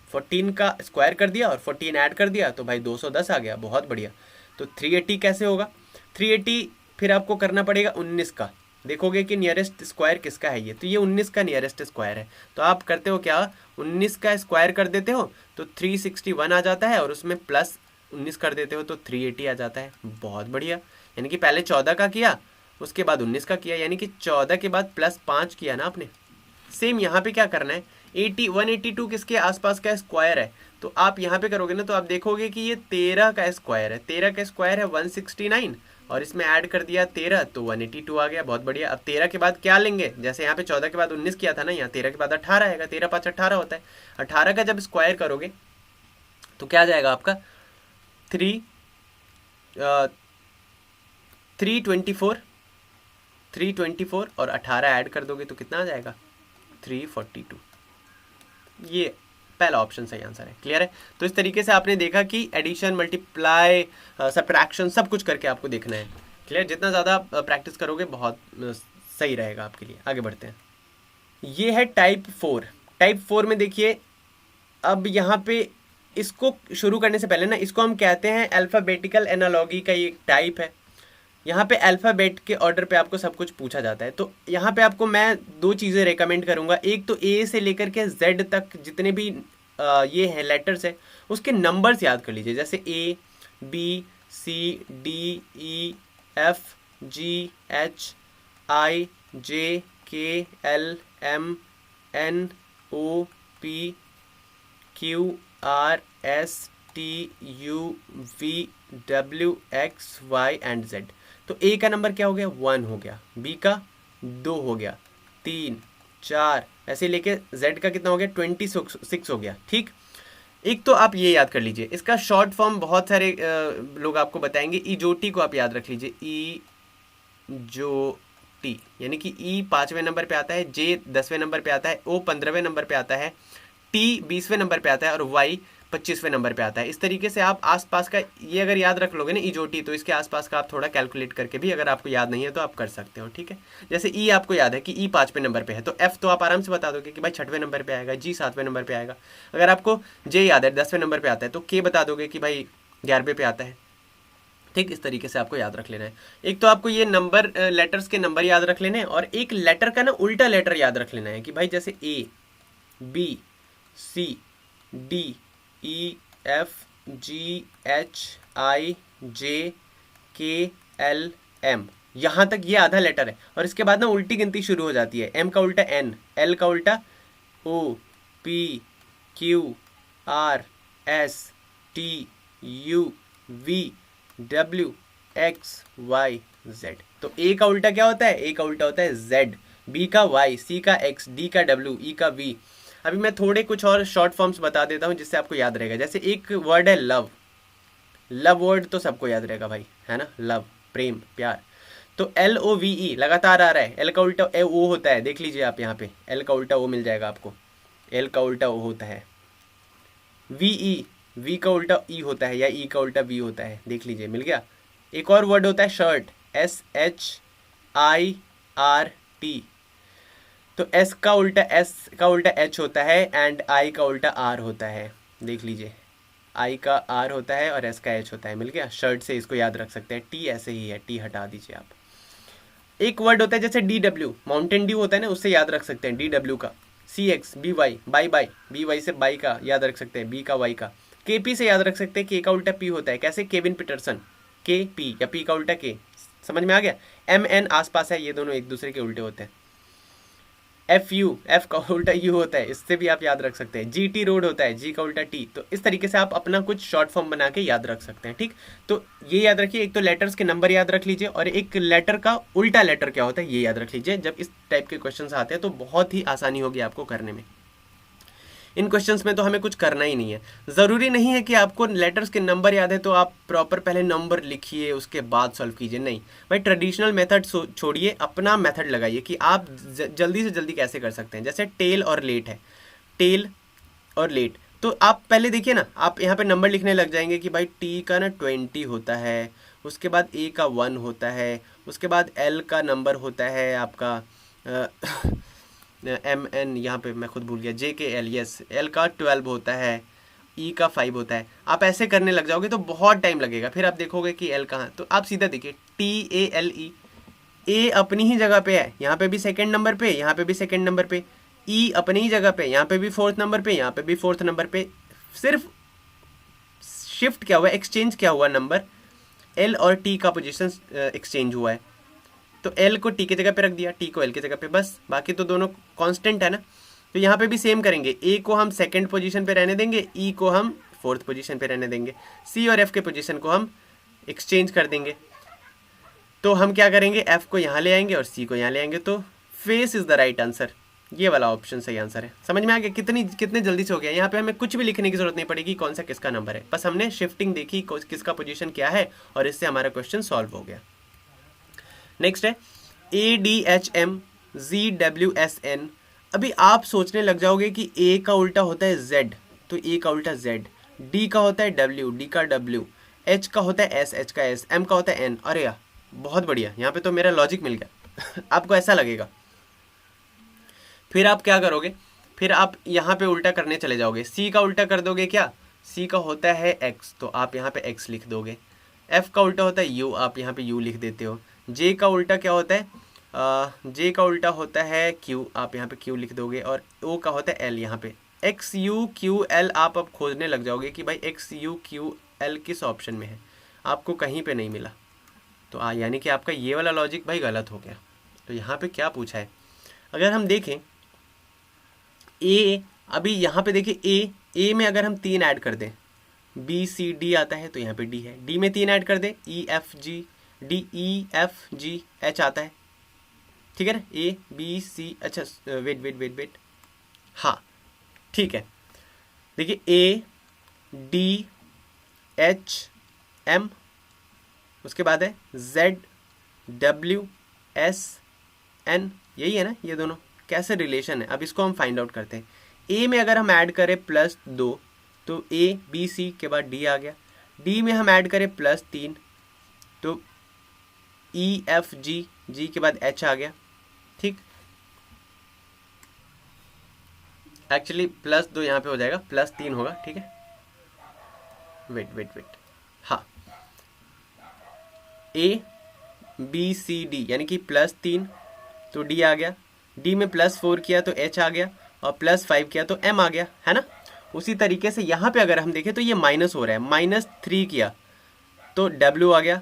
14 का स्क्वायर कर दिया और 14 ऐड कर दिया तो भाई 210 आ गया, बहुत बढ़िया। तो 380 कैसे होगा? 380 फिर आपको करना पड़ेगा 19 का। देखोगे कि नियरेस्ट स्क्वायर किसका है ये, तो ये 19 का नियरेस्ट स्क्वायर है। तो आप करते हो क्या, 19 का स्क्वायर कर देते हो तो 361 आ जाता है, और उसमें प्लस 19 कर देते हो तो 380 आ जाता है। बहुत बढ़िया। यानी कि पहले 14 का किया, उसके बाद 19 का किया, यानी कि 14 के बाद प्लस 5 किया ना आपने। सेम यहाँ पे क्या करना है, 182 किसके आसपास का स्क्वायर है, तो आप यहाँ पे करोगे ना तो आप देखोगे कि ये 13 का स्क्वायर है। 13 का स्क्वायर है 169, और इसमें ऐड कर दिया 13 तो 182 आ गया। बहुत बढ़िया। अब 13 के बाद क्या लेंगे, जैसे यहाँ पे 14 के बाद 19 किया था ना, यहाँ 13 के बाद 18 आएगा। 13 5 18 होता है। 18 का जब स्क्वायर करोगे तो क्या आ जाएगा आपका 324 और 18 ऐड कर दोगे तो कितना आ जाएगा 342। ये पहला ऑप्शन सही आंसर है। क्लियर है? तो इस तरीके से आपने देखा कि एडिशन, मल्टीप्लाई, सब्ट्रैक्शन सब कुछ करके आपको देखना है। क्लियर? जितना ज़्यादा प्रैक्टिस करोगे बहुत सही रहेगा आपके लिए। आगे बढ़ते हैं। ये है टाइप 4। टाइप 4 में देखिए, अब यहाँ पे इसको शुरू करने से पहले ना, इसको हम कहते हैं अल्फ़ाबेटिकल एनालॉगी का ये टाइप है। यहाँ पे अल्फ़ाबेट के ऑर्डर पे आपको सब कुछ पूछा जाता है। तो यहाँ पे आपको मैं 2 चीज़ें रेकमेंड करूँगा। एक तो ए से लेकर के जेड तक जितने भी ये हैं लेटर्स है, उसके नंबर्स याद कर लीजिए। जैसे A, B, C, D, E, F, G, H, I, J, K, L, M, N, O, P, Q, R, S, T, U, V, W, X, Y and Z. तो ए का नंबर क्या हो गया 1 हो गया, बी का 2 हो गया, 3, 4, ऐसे लेके जेड का कितना हो गया 26 हो गया। ठीक। एक तो आप ये याद कर लीजिए, इसका शॉर्ट फॉर्म बहुत सारे लोग आपको बताएंगे। इजोटी को आप याद रख लीजिए, ई जो टी, यानी कि ई 5वें नंबर पे आता है, जे 10वें नंबर पे आता है, ओ 15वें नंबर पे आता है, टी 20वें नंबर पे आता है, और वाई 25वें नंबर पे आता है। इस तरीके से आप आसपास का ये अगर याद रख लोगे ना इजोटी, तो इसके आसपास का आप थोड़ा कैलकुलेट करके भी, अगर आपको याद नहीं है तो आप कर सकते हो। ठीक है? जैसे ई आपको याद है कि ई 5वें नंबर पे है, तो एफ तो आप आराम से बता दोगे कि भाई 6वें नंबर पे आएगा, जी 7वें नंबर पे आएगा। अगर आपको जे याद है 10वें नंबर पे आता है, तो के बता दोगे कि भाई 11वें पे आता है। ठीक, इस तरीके से आपको याद रख लेना है। एक तो आपको ये नंबर, लेटर्स के नंबर याद रख लेने हैं, और एक लेटर का ना उल्टा लेटर याद रख लेना है कि भाई जैसे A, B, C, D, E, F, G, H, I, J, K, L, M, यहाँ तक ये आधा लेटर है। और इसके बाद ना उल्टी गिनती शुरू हो जाती है। एम का उल्टा एन, एल का उल्टा O, P, Q, R, S, T, U, V, W, X, Y, Z. तो ए का उल्टा क्या होता है? ए का उल्टा होता है जेड, बी का वाई, सी का एक्स, डी का डब्ल्यू, ई का वी, अभी मैं थोड़े कुछ और शॉर्ट फॉर्म्स बता देता हूँ जिससे आपको याद रहेगा। जैसे एक वर्ड है लव, लव वर्ड तो सबको याद रहेगा भाई, है ना, लव, प्रेम, प्यार। तो LOVE लगातार आ रहा है, एल का उल्टा ओ होता है, देख लीजिए आप यहाँ पे एल का उल्टा ओ मिल जाएगा आपको, एल का उल्टा ओ होता है। VE, वी का उल्टा ई होता है या ई का उल्टा वी होता है, देख लीजिए मिल गया। एक और वर्ड होता है शर्ट, SHIRT, तो एस का उल्टा एच होता है एंड आई का उल्टा आर होता है, देख लीजिए आई का आर होता है और एस का एच होता है, मिल गया। शर्ट से इसको याद रख सकते हैं, टी ऐसे ही है, टी हटा दीजिए आप। एक वर्ड होता है जैसे DW, माउंटेन ड्यू होता है ना, उससे याद रख सकते हैं DW का। CX, BY, by by, BY से बाई का याद रख सकते हैं, बी का वाई का। KP से याद रख सकते हैं, के का उल्टा पी होता है, कैसे, केविन पीटरसन, KP या पी का उल्टा के, समझ में आ गया। MN आसपास है, ये दोनों एक दूसरे के उल्टे होते हैं। FU, एफ का उल्टा यू होता है, इससे भी आप याद रख सकते हैं। GT रोड होता है, जी का उल्टा टी। तो इस तरीके से आप अपना कुछ शॉर्ट फॉर्म बना के याद रख सकते हैं, ठीक। तो ये याद रखिए, एक तो लेटर्स के नंबर याद रख लीजिए और एक लेटर का उल्टा लेटर क्या होता है ये याद रख लीजिए। जब इस टाइप के क्वेश्चन आते हैं तो बहुत ही आसानी होगी आपको करने में। इन क्वेश्चंस में तो हमें कुछ करना ही नहीं है। ज़रूरी नहीं है कि आपको लेटर्स के नंबर याद है तो आप प्रॉपर पहले नंबर लिखिए उसके बाद सॉल्व कीजिए, नहीं भाई। ट्रेडिशनल मेथड छोड़िए, अपना मेथड लगाइए कि आप जल्दी से जल्दी कैसे कर सकते हैं। जैसे टेल और लेट है, टेल और लेट, तो आप पहले देखिए ना, आप यहाँ पे नंबर लिखने लग जाएंगे कि भाई टी का ना 20 होता है, उसके बाद ए का 1 होता है, उसके बाद एल का नंबर होता है आपका MN, यहाँ पे मैं खुद भूल गया, JKL, यस, एल का 12 होता है, ई का 5 होता है। आप ऐसे करने लग जाओगे तो बहुत टाइम लगेगा, फिर आप देखोगे कि एल कहाँ। तो आप सीधा देखिए TALE, ए अपनी ही जगह पे है, यहाँ पे भी सेकंड नंबर पे, यहाँ पे भी सेकंड नंबर पे। ई अपनी ही जगह पे, यहाँ पे भी फोर्थ नंबर पे, यहाँ पे भी फोर्थ नंबर पे। सिर्फ शिफ्ट क्या हुआ, एक्सचेंज क्या हुआ, नंबर एल और टी का पोजीशन एक्सचेंज हुआ है। तो एल को टी की जगह पे रख दिया, टी को एल की जगह पे, बस। बाकी तो दोनों कांस्टेंट है ना। तो यहाँ पे भी सेम करेंगे, ए को हम सेकंड पोजीशन पे रहने देंगे, ई को हम फोर्थ पोजीशन पे रहने देंगे, सी और एफ के पोजीशन को हम एक्सचेंज कर देंगे। तो हम क्या करेंगे, एफ को यहाँ ले आएंगे और सी को यहाँ ले आएंगे। तो face is the right answer, ये वाला ऑप्शन सही आंसर है। समझ में आ गया कितने जल्दी से हो गया। यहाँ पे हमें कुछ भी लिखने की जरूरत नहीं पड़ेगी कौन सा किसका नंबर है, बस हमने शिफ्टिंग देखी किसका पोजीशन क्या है और इससे हमारा क्वेश्चन सॉल्व हो गया। नेक्स्ट है ADHMZWSN। अभी आप सोचने लग जाओगे कि ए का उल्टा होता है Z, तो ए का उल्टा Z, डी का होता है W, डी का W, एच का होता है S, एच का S, एम का होता है N। अरे यार बहुत बढ़िया, यहाँ पे तो मेरा लॉजिक मिल गया आपको ऐसा लगेगा। फिर आप क्या करोगे, फिर आप यहाँ पे उल्टा करने चले जाओगे, सी का उल्टा कर दोगे क्या, सी का होता है X, तो आप यहाँ पे X लिख दोगे। एफ का उल्टा होता है U, आप यहाँ पे U लिख देते हो। जे का उल्टा क्या होता है, जे का उल्टा होता है Q, आप यहाँ पे Q लिख दोगे। और O का होता है L, यहाँ पे XUQL आप अब खोजने लग जाओगे कि भाई XUQL किस ऑप्शन में है, आपको कहीं पे नहीं मिला। तो यानी कि आपका ये वाला लॉजिक भाई गलत हो गया। तो यहाँ पे क्या पूछा है, अगर हम देखें ए, अभी यहाँ पे देखिए ए में अगर हम 3 ऐड कर दें, BCD आता है तो यहाँ पे D है, D में 3 ऐड कर दे, EFGH आता है, ठीक है ना, ABC। अच्छा वेट, हाँ ठीक है, देखिए ADHM, उसके बाद है ZWSN, यही है ना, ये दोनों कैसे रिलेशन है, अब इसको हम फाइंड आउट करते हैं। ए में अगर हम ऐड करें +2 तो ABC के बाद D आ गया, D में हम ऐड करें +3 तो EFG, G के बाद H आ गया, ठीक। एक्चुअली +2 यहाँ पे हो जाएगा, +3 होगा, ठीक है। वेट, हाँ, ABCD यानी कि +3 तो D आ गया, D में +4 किया तो H आ गया और +5 किया तो M आ गया, है ना। उसी तरीके से यहाँ पे अगर हम देखें तो ये माइनस हो रहा है, -3 किया तो W आ गया,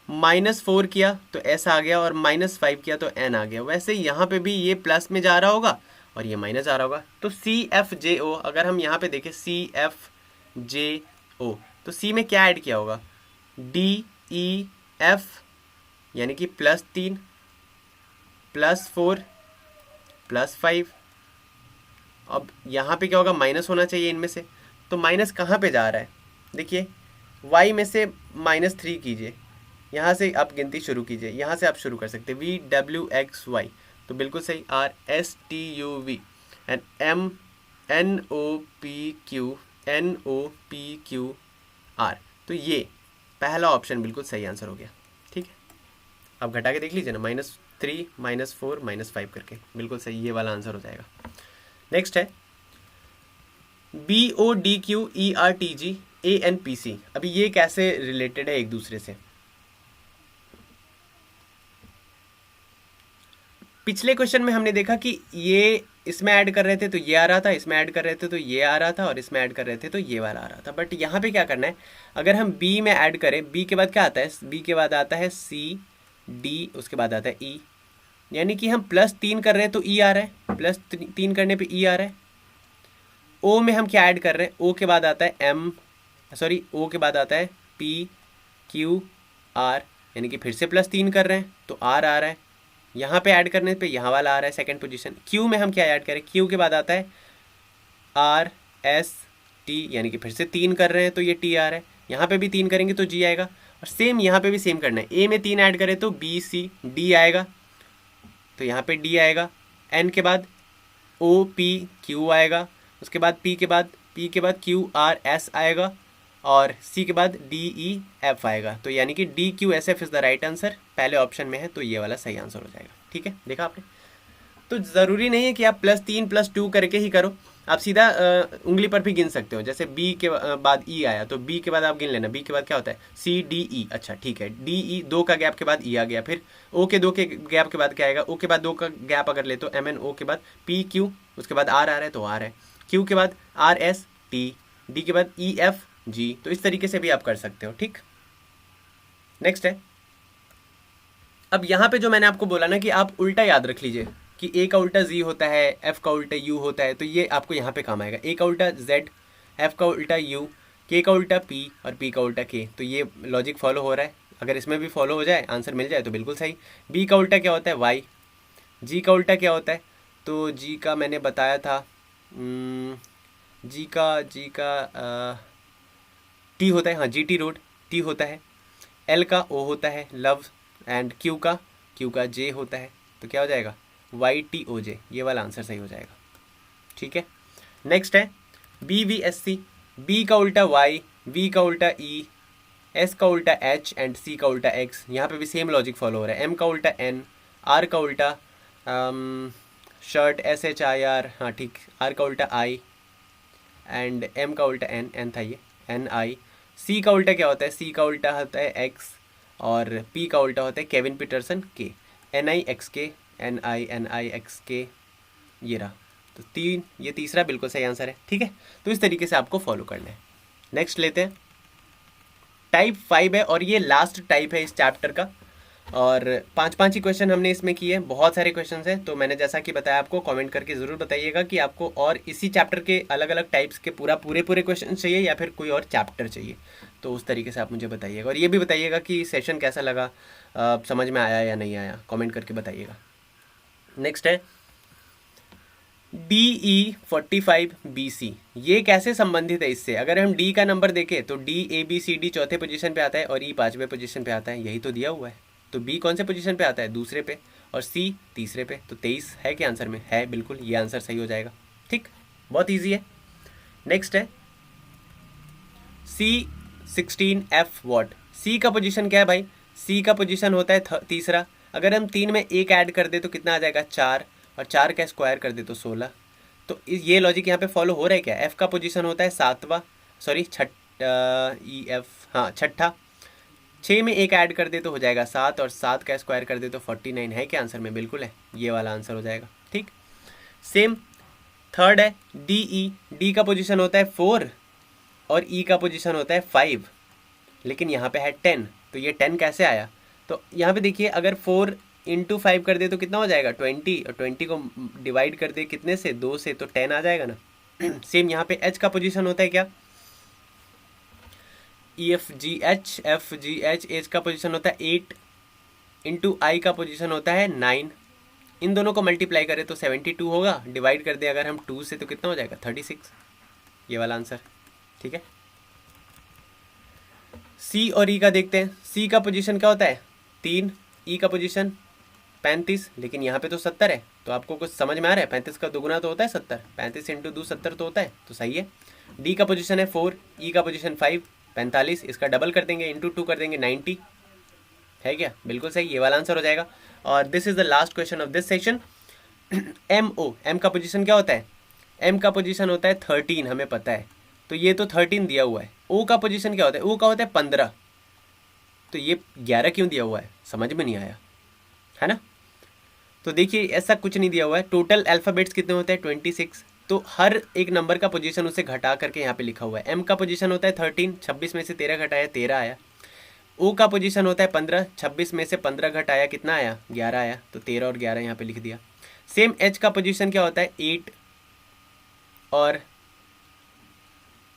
-4 किया तो S आ गया और -5 किया तो N आ गया। वैसे यहाँ पे भी ये प्लस में जा रहा होगा और ये माइनस आ रहा होगा। तो CFJO अगर हम यहाँ पे देखें CFJO तो C में क्या ऐड किया होगा, DEF यानी कि +3 +4 +5 अब यहाँ पे क्या होगा, माइनस होना चाहिए इनमें से, तो माइनस कहाँ पे जा रहा है, देखिए y में से -3 कीजिए, यहाँ से आप गिनती शुरू कीजिए, यहाँ से आप शुरू कर सकते हैं VWXY, तो बिल्कुल सही, RSTUV एंड MNOPQR, तो ये पहला ऑप्शन बिल्कुल सही आंसर हो गया। ठीक है, अब घटा के देख लीजिए ना, -3 -4 -5 करके, बिल्कुल सही, ये वाला आंसर हो जाएगा। नेक्स्ट है BODQERTGANPC, अभी ये कैसे रिलेटेड है एक दूसरे से। पिछले क्वेश्चन में हमने देखा कि ये इसमें ऐड कर रहे थे तो ये आ रहा था, इसमें ऐड कर रहे थे तो ये आ रहा था, और इसमें ऐड कर रहे थे तो ये वाला आ रहा था। बट यहाँ पे क्या करना है, अगर हम B में ऐड करें, B के बाद क्या आता है, B के बाद आता है C D, उसके बाद आता है E, यानी कि हम +3 कर रहे हैं तो E आ रहा है, +3 करने पे E आ रहा है। O में हम क्या ऐड कर रहे हैं, O के बाद आता है O के बाद आता है PQR, यानी कि फिर से +3 कर रहे हैं तो R आ रहा है, यहाँ पे ऐड करने पे यहाँ वाला आ रहा है सेकंड पोजीशन। Q में हम क्या ऐड करें, Q के बाद आता है RST, यानी कि फिर से 3 कर रहे हैं तो ये T आ रहा है, यहाँ पे भी 3 करेंगे तो G आएगा, और सेम यहाँ पे भी सेम करना है, A में 3 ऐड करें तो BCD आएगा, तो यहाँ पे D आएगा, N के बाद OPQ आएगा, उसके बाद P के बाद QRS आएगा, और C के बाद DEF आएगा, तो यानी कि DQSF is the right answer, पहले ऑप्शन में है, तो ये वाला सही आंसर हो जाएगा। ठीक है, देखा आपने, तो ज़रूरी नहीं है कि आप +3 +2 करके ही करो, आप सीधा उंगली पर भी गिन सकते हो, जैसे B के बाद E आया तो B के बाद आप गिन लेना, B के बाद क्या होता है CDE, अच्छा ठीक है, DE 2 का गैप के बाद E आ गया, फिर O के 2 के गैप के बाद क्या आएगा, O के बाद 2 का गैप अगर ले तो MNO के बाद PQ, उसके बाद R आ रहा है तो R है, Q के बाद RST, D के बाद EFG, तो इस तरीके से भी आप कर सकते हो। ठीक, नेक्स्ट है, अब यहाँ पे जो मैंने आपको बोला ना कि आप उल्टा याद रख लीजिए कि A का उल्टा Z होता है, F का उल्टा U होता है, तो ये आपको यहाँ पे काम आएगा, A का उल्टा Z, F का उल्टा U, K का उल्टा P और P का उल्टा K, तो ये लॉजिक फॉलो हो रहा है, अगर इसमें भी फॉलो हो जाए, आंसर मिल जाए तो बिल्कुल सही। B का उल्टा क्या होता है Y, G का उल्टा क्या होता है, तो G का मैंने बताया था, G का T होता है, हाँ GT रोड T होता है, L का O होता है लव, एंड Q का J होता है, तो क्या हो जाएगा YTOJ, ये वाला आंसर सही हो जाएगा। ठीक है, नेक्स्ट है BVSC, B का उल्टा Y, V का उल्टा E, S का उल्टा H एंड C का उल्टा X, यहाँ पे भी सेम लॉजिक फॉलो हो रहा है, M का उल्टा N, R का उल्टा शर्ट SHIR, हाँ ठीक, R का उल्टा I एंड M का उल्टा N था ये NI, C का उल्टा क्या होता है, C का उल्टा होता है X, और P का उल्टा होता है Kevin Pietersen K, NIXK NIXK, ये रहा, तो ये तीसरा बिल्कुल सही आंसर है। ठीक है, तो इस तरीके से आपको फॉलो करना है। नेक्स्ट लेते हैं, टाइप 5 है और ये लास्ट टाइप है इस चैप्टर का, और 5 ही क्वेश्चन हमने इसमें किए, बहुत सारे क्वेश्चन हैं, तो मैंने जैसा कि बताया आपको, कमेंट करके ज़रूर बताइएगा कि आपको और इसी चैप्टर के अलग अलग टाइप्स के पूरे क्वेश्चन चाहिए या फिर कोई और चैप्टर चाहिए, तो उस तरीके से आप मुझे बताइएगा, और ये भी बताइएगा कि सेशन कैसा लगा, समझ में आया या नहीं आया, कमेंट करके बताइएगा। नेक्स्ट है DE45BC, ये कैसे संबंधित है इससे, अगर हम D का नंबर देखें तो DABCD चौथे पोजीशन पे आता है और E 5वें पोजीशन पे आता है, यही तो दिया हुआ है, तो B कौन से पोजीशन पे आता है, दूसरे पे, और C तीसरे पे, तो 23 है क्या आंसर में, है बिल्कुल, ये आंसर सही हो जाएगा। ठीक, बहुत ईजी है। नेक्स्ट है C16F वॉट, C का पोजीशन क्या है भाई, C का पोजीशन होता है तीसरा, अगर हम 3 में 1 ऐड कर दे तो कितना आ जाएगा 4, और 4 का स्क्वायर कर दे तो 16, तो ये लॉजिक यहाँ पे फॉलो हो रहा है क्या। F का पोजीशन होता है छठा, 6 में 1 ऐड कर दे तो हो जाएगा 7, और 7 का स्क्वायर कर दे तो 49, है क्या आंसर में, बिल्कुल है, ये वाला आंसर हो जाएगा। ठीक, सेम थर्ड है D का पोजीशन होता है 4 और E का पोजीशन होता है 5, लेकिन यहाँ पे है 10, तो ये 10 कैसे आया, तो यहाँ पे देखिए, अगर 4 × 5 कर दे तो कितना हो जाएगा 20, और 20 को डिवाइड कर दे कितने से, 2 से, तो 10 आ जाएगा ना। सेम यहाँ पे H का पोजीशन होता है क्या, EFGH FGH, H का पोजीशन होता है 8, × I का पोजीशन होता है 9, इन दोनों को मल्टीप्लाई करें तो 72 होगा, डिवाइड कर दे अगर हम 2 से तो कितना हो जाएगा 36, ये वाला आंसर। ठीक है, सी और ई का देखते हैं। सी का पोजीशन क्या होता है 3, ई का पोजीशन 35, लेकिन यहाँ पे तो 70 है, तो आपको कुछ समझ में आ रहा है? 35 का दुगुना तो होता है 70, 35 इंटू 2 70 तो होता है, तो सही है। डी का पोजीशन है 4, ई का पोजीशन 5, 45, इसका डबल कर देंगे, इंटू 2 कर देंगे, 90 है क्या? बिल्कुल सही, ये वाला आंसर हो जाएगा। और this is the last question of this session. M O, M का पोजीशन क्या होता है? एम का पोजीशन होता है 13, हमें पता है, तो ये तो 13 दिया हुआ है। ओ का पोजीशन क्या होता है? ओ का होता है 15, तो ये 11 क्यों दिया हुआ है? समझ में नहीं आया, है ना? तो देखिए ऐसा कुछ नहीं दिया हुआ है। टोटल अल्फ़ाबेट्स कितने होते हैं 26, तो हर एक नंबर का पोजीशन उसे घटा करके यहाँ पे लिखा हुआ है। एम का पोजीशन होता है 13, 26 में से 13 घटाया 13 आया। ओ का पोजीशन होता है 15, 26 में से 15 घटाया कितना आया 11 आया, तो 13 और 11 यहाँ पे लिख दिया। सेम एच का पोजीशन क्या होता है 8, और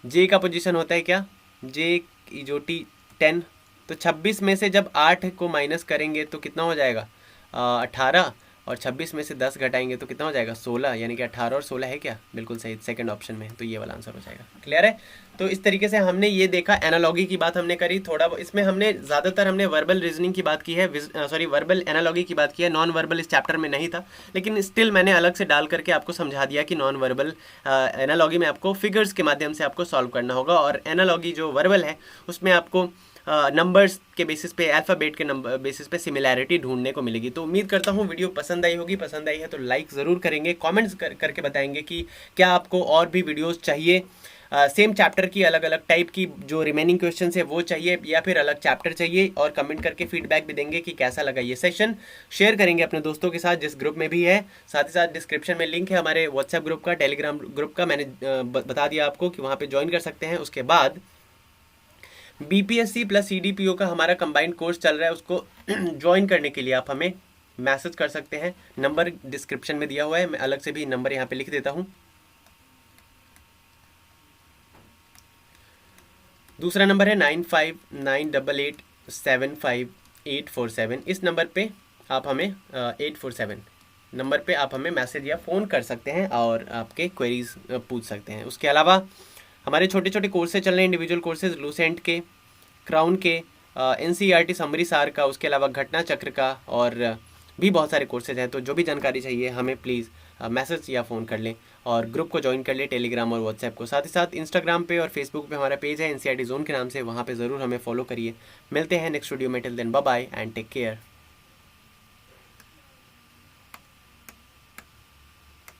जे का पोजीशन होता है क्या, जे जो टी 10, तो 26 में से जब 8 को माइनस करेंगे तो कितना हो जाएगा 18, और 26 में से 10 घटाएंगे तो कितना हो जाएगा 16, यानी कि 18 और 16 है क्या? बिल्कुल सही, सेकंड ऑप्शन में, तो ये वाला आंसर हो जाएगा। क्लियर है? तो इस तरीके से हमने ये देखा, एनालॉगी की बात हमने करी थोड़ा, इसमें हमने ज़्यादातर हमने वर्बल रीजनिंग की बात की है, सॉरी वर्बल एनालॉगी की बात की है। नॉन वर्बल इस चैप्टर में नहीं था, लेकिन स्टिल मैंने अलग से डाल करके आपको समझा दिया कि नॉन वर्बल एनालॉगी में आपको फिगर्स के माध्यम से आपको सॉल्व करना होगा, और एनालॉगी जो वर्बल है उसमें आपको नंबर्स के बेसिस पे, अल्फ़ाबेट के नंबर बेसिस पे सिमिलैरिटी ढूंढने को मिलेगी। तो उम्मीद करता हूँ वीडियो पसंद आई होगी। पसंद आई है तो लाइक ज़रूर करेंगे, कमेंट्स करके बताएंगे कि क्या आपको और भी वीडियोस चाहिए, सेम चैप्टर की अलग अलग टाइप की जो रिमेनिंग क्वेश्चन है वो चाहिए, या फिर अलग चैप्टर चाहिए, और कमेंट करके फीडबैक भी देंगे कि कैसा लगा ये सेशन। शेयर करेंगे अपने दोस्तों के साथ जिस ग्रुप में भी है। साथ ही साथ डिस्क्रिप्शन में लिंक है हमारे व्हाट्सएप ग्रुप का, टेलीग्राम ग्रुप का, मैंने बता दिया आपको कि वहाँ पर ज्वाइन कर सकते हैं। उसके बाद बीपीएससी प्लस सीडीपीओ का हमारा कंबाइंड कोर्स चल रहा है, उसको ज्वाइन करने के लिए आप हमें मैसेज कर सकते हैं, नंबर डिस्क्रिप्शन में दिया हुआ है, मैं अलग से भी नंबर यहाँ पे लिख देता हूँ। दूसरा नंबर है 9598875847, इस नंबर पे आप हमें 847 नंबर पे आप हमें मैसेज या फ़ोन कर सकते हैं और आपके क्वेरीज पूछ सकते हैं। उसके अलावा हमारे छोटे छोटे कोर्सेज चल रहे हैं, इंडिविजुअल कोर्सेज लूसेंट के, क्राउन के, एनसीईआरटी समरी सार का, उसके अलावा घटना चक्र का, और भी बहुत सारे कोर्सेज हैं। तो जो भी जानकारी चाहिए हमें प्लीज़ मैसेज या फ़ोन कर लें, और ग्रुप को ज्वाइन कर लें टेलीग्राम और व्हाट्सएप को। साथ ही साथ इंस्टाग्राम पे और फेसबुक पे हमारा पेज है एनसीईआरटी जोन के नाम से, वहाँ पे ज़रूर हमें फॉलो करिए। मिलते हैं नेक्स्ट वीडियो में, till then bye bye and take care.